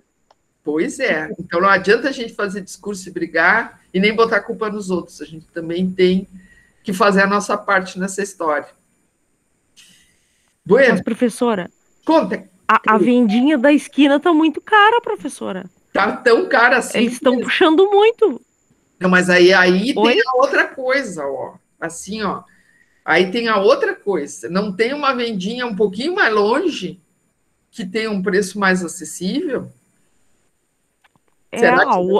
Pois é. Então não adianta a gente fazer discurso e brigar e nem botar a culpa nos outros. A gente também tem que fazer a nossa parte nessa história. Bueno. Mas, professora, conta. A vendinha da esquina tá muito cara, professora. Tá tão cara assim. Eles estão puxando muito. Não, mas aí tem a outra coisa, ó. Assim, ó. Aí tem a outra coisa. Não tem uma vendinha um pouquinho mais longe que tem um preço mais acessível?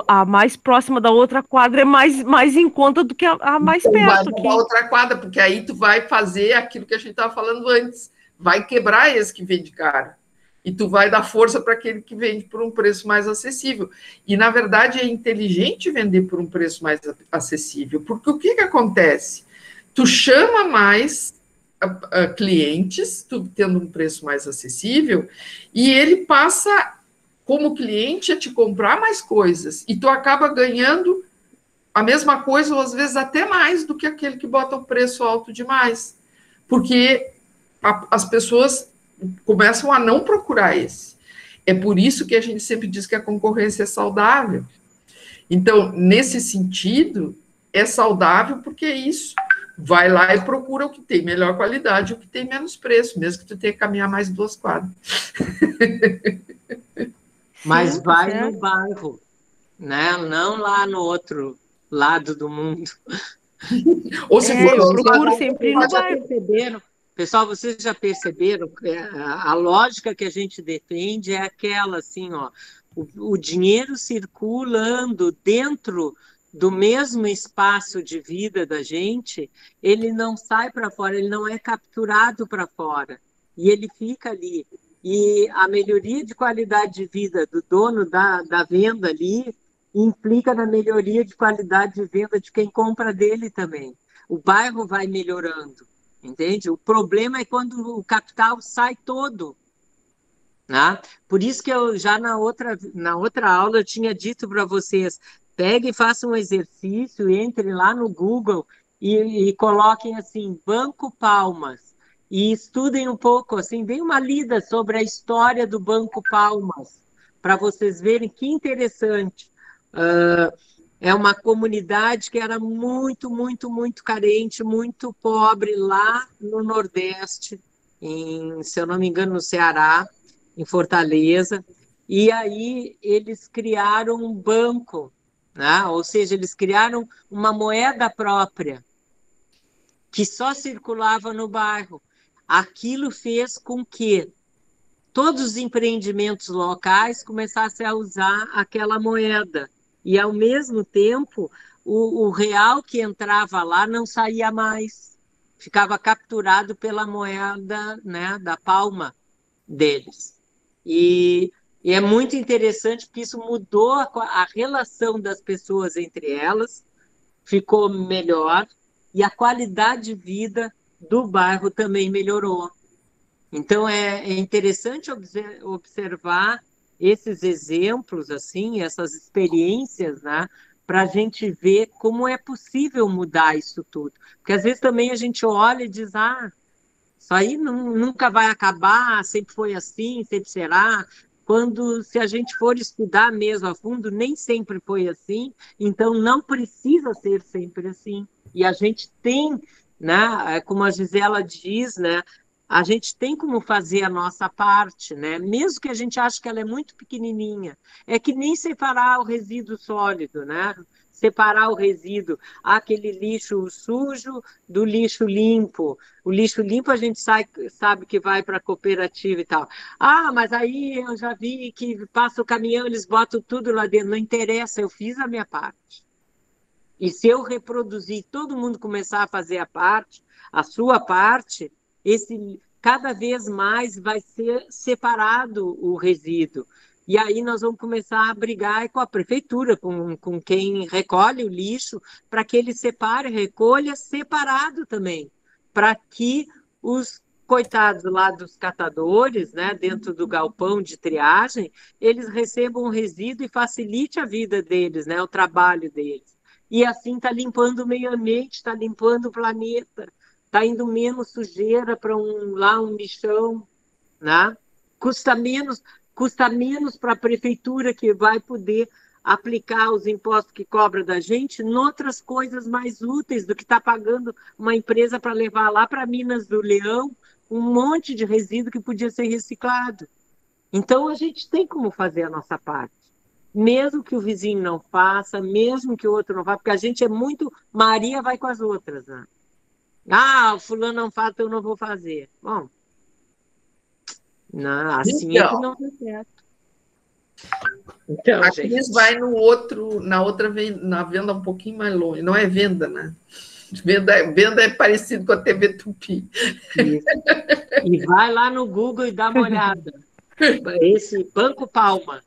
A mais próxima da outra quadra é mais em conta do que a mais então perto. Vai para outra quadra, porque aí tu vai fazer aquilo que a gente estava falando antes. Vai quebrar esse que vende caro. E tu vai dar força para aquele que vende por um preço mais acessível. E, na verdade, é inteligente vender por um preço mais acessível, porque o que acontece? Tu chama mais clientes, tu tendo um preço mais acessível, e ele passa, como cliente, a te comprar mais coisas, e tu acaba ganhando a mesma coisa, ou às vezes até mais, do que aquele que bota o preço alto demais. Porque as pessoas começam a não procurar esse. É por isso que a gente sempre diz que a concorrência é saudável. Então, nesse sentido, é saudável porque é isso. Vai lá e procura o que tem melhor qualidade, o que tem menos preço, mesmo que tu tenha que caminhar mais 2 quadras. Mas vai no bairro, né? Não lá no outro lado do mundo. Ou se for, eu procuro sempre no bairro. Perceberam? Pessoal, vocês já perceberam que a lógica que a gente defende é aquela assim, ó, o dinheiro circulando dentro do mesmo espaço de vida da gente, ele não sai para fora, ele não é capturado para fora, e ele fica ali. E a melhoria de qualidade de vida do dono da venda ali implica na melhoria de qualidade de venda de quem compra dele também. O bairro vai melhorando. Entende? O problema é quando o capital sai todo. Né? Por isso que eu já na outra aula eu tinha dito para vocês, peguem e façam um exercício, entrem lá no Google e coloquem assim, Banco Palmas, e estudem um pouco, assim, deem uma lida sobre a história do Banco Palmas, para vocês verem que interessante. É uma comunidade que era muito, muito, muito carente, muito pobre lá no Nordeste, se eu não me engano, no Ceará, em Fortaleza. E aí eles criaram um banco, né? Ou seja, eles criaram uma moeda própria, que só circulava no bairro. Aquilo fez com que todos os empreendimentos locais começassem a usar aquela moeda. E, ao mesmo tempo, o real que entrava lá não saía mais. Ficava capturado pela moeda, né, da palma deles. E é muito interessante porque isso mudou a relação das pessoas entre elas, ficou melhor, e a qualidade de vida do bairro também melhorou. Então, é interessante observar esses exemplos, assim, essas experiências, né, para a gente ver como é possível mudar isso tudo. Porque, às vezes, também a gente olha e diz, isso aí nunca vai acabar, sempre foi assim, sempre será. Quando, se a gente for estudar mesmo a fundo, nem sempre foi assim, então não precisa ser sempre assim. E a gente tem, né, como a Gisela diz, né, a gente tem como fazer a nossa parte, né? Mesmo que a gente ache que ela é muito pequenininha. É que nem separar o resíduo sólido, né? Separar o resíduo, aquele lixo sujo do lixo limpo. O lixo limpo a gente sabe que vai para a cooperativa e tal. Mas aí eu já vi que passa o caminhão, eles botam tudo lá dentro. Não interessa, eu fiz a minha parte. E se eu reproduzir, todo mundo começar a fazer a sua parte, cada vez mais vai ser separado o resíduo. E aí nós vamos começar a brigar com a prefeitura, com quem recolhe o lixo, para que ele separe, recolha separado também, para que os coitados lá dos catadores, né, dentro do galpão de triagem, eles recebam o resíduo e facilite a vida deles, né, o trabalho deles. E assim está limpando o meio ambiente, está limpando o planeta, está indo menos sujeira para um lixão, né? Custa menos para a prefeitura, que vai poder aplicar os impostos que cobra da gente em outras coisas mais úteis do que está pagando uma empresa para levar lá para Minas do Leão um monte de resíduo que podia ser reciclado. Então, a gente tem como fazer a nossa parte. Mesmo que o vizinho não faça, mesmo que o outro não faça, porque a gente é muito Maria vai com as outras, né? Ah, o fulano não faz, então eu não vou fazer. Bom, não, assim é que não dá certo. Então, A gente, Cris vai na venda um pouquinho mais longe. Não é venda, né? Venda é parecido com a TV Tupi. isso. E vai lá no Google e dá uma olhada. Esse Banco Palma.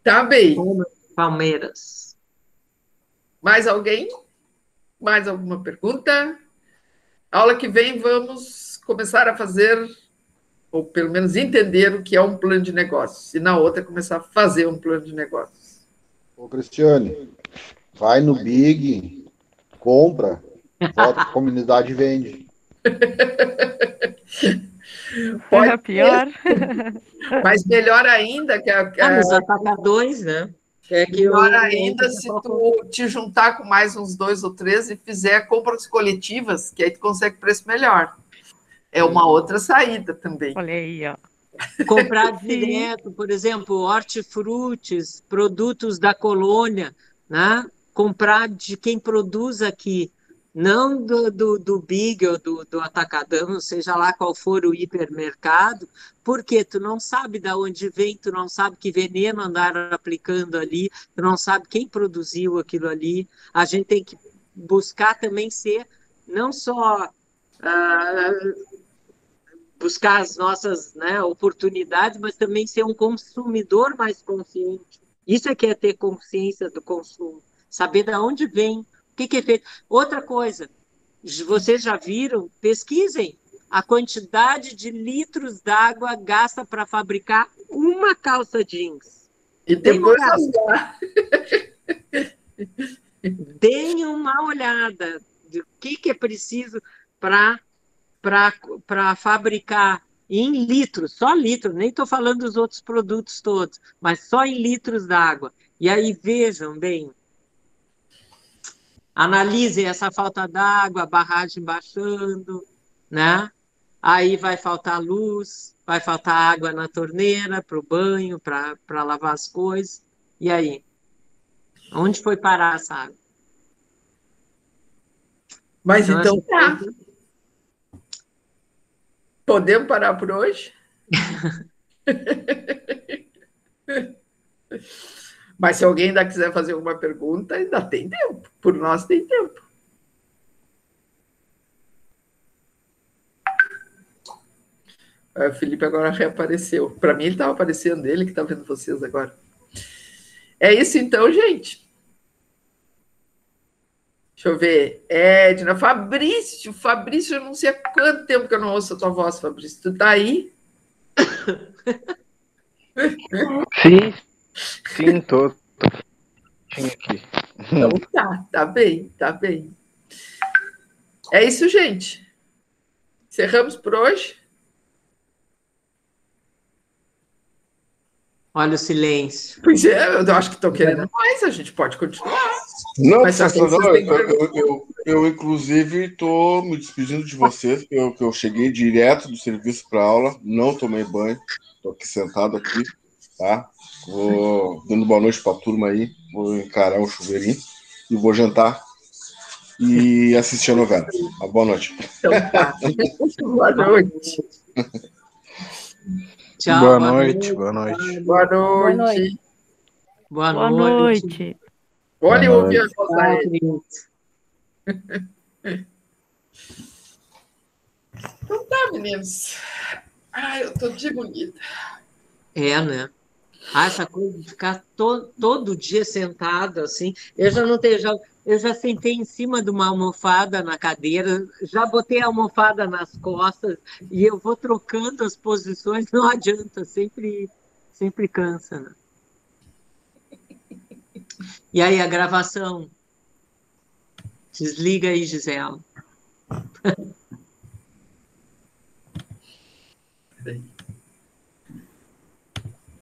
Tá bem. Palmeiras. Mais alguém? Mais alguma pergunta? Aula que vem vamos começar a fazer, ou pelo menos entender o que é um plano de negócios. E na outra começar a fazer um plano de negócios. Ô, Cristiane, vai no Big, compra, volta para a comunidade e vende. Pode pior. Mas melhor ainda nos atacadores, né? Melhor ainda se tu te juntar com mais uns 2 ou 3 e fizer compras coletivas, que aí tu consegue preço melhor. É uma outra saída também. Olha aí, ó. Comprar direto, por exemplo, hortifrutis, produtos da colônia, né? Comprar de quem produz aqui, não do Big ou do Atacadão, seja lá qual for o hipermercado, porque tu não sabe de onde vem, tu não sabe que veneno andaram aplicando ali, tu não sabe quem produziu aquilo ali. A gente tem que buscar também ser não só buscar as nossas, né, oportunidades, mas também ser um consumidor mais consciente. Isso é que é ter consciência do consumo, saber de onde vem, o que é feito. Outra coisa, vocês já viram? Pesquisem a quantidade de litros d'água gasta para fabricar uma calça jeans. E depois rasgar. Deem uma olhada do que é preciso para fabricar em litros, só litros, nem estou falando dos outros produtos todos, mas só em litros d'água. E aí vejam bem, analisem essa falta d'água, a barragem baixando, né? Aí vai faltar luz, vai faltar água na torneira para o banho, para lavar as coisas. E aí? Onde foi parar essa água? Mas então tá. Podemos parar por hoje? Mas se alguém ainda quiser fazer alguma pergunta, ainda tem tempo. Por nós tem tempo. O Felipe agora reapareceu. Para mim, ele estava aparecendo, ele que está vendo vocês agora. É isso então, gente. Deixa eu ver. Edna, Fabrício, eu não sei há quanto tempo que eu não ouço a tua voz, Fabrício. Tu tá aí? Sim, tô aqui. Então tá bem. É isso, gente. Encerramos por hoje. Olha o silêncio. Pois é, eu acho que estão querendo mais, a gente pode continuar. Não, mas eu inclusive estou me despedindo de vocês, eu cheguei direto do serviço para aula, não tomei banho, estou aqui sentado aqui, tá? Vou dando boa noite para a turma aí, vou encarar o chuveirinho e vou jantar e assistir a novela. Boa noite. Então tá. Boa noite. Tchau, boa noite. Boa noite. Boa noite. Boa noite. Olha, eu ouvi a voz. Então tá, meninos. Ai, eu tô de bonita. É, né? Essa coisa de ficar todo dia sentado assim, eu já não tenho, eu já sentei em cima de uma almofada na cadeira, já botei a almofada nas costas e eu vou trocando as posições, não adianta, sempre cansa, né? E aí, a gravação? Desliga aí, Gisela. Peraí.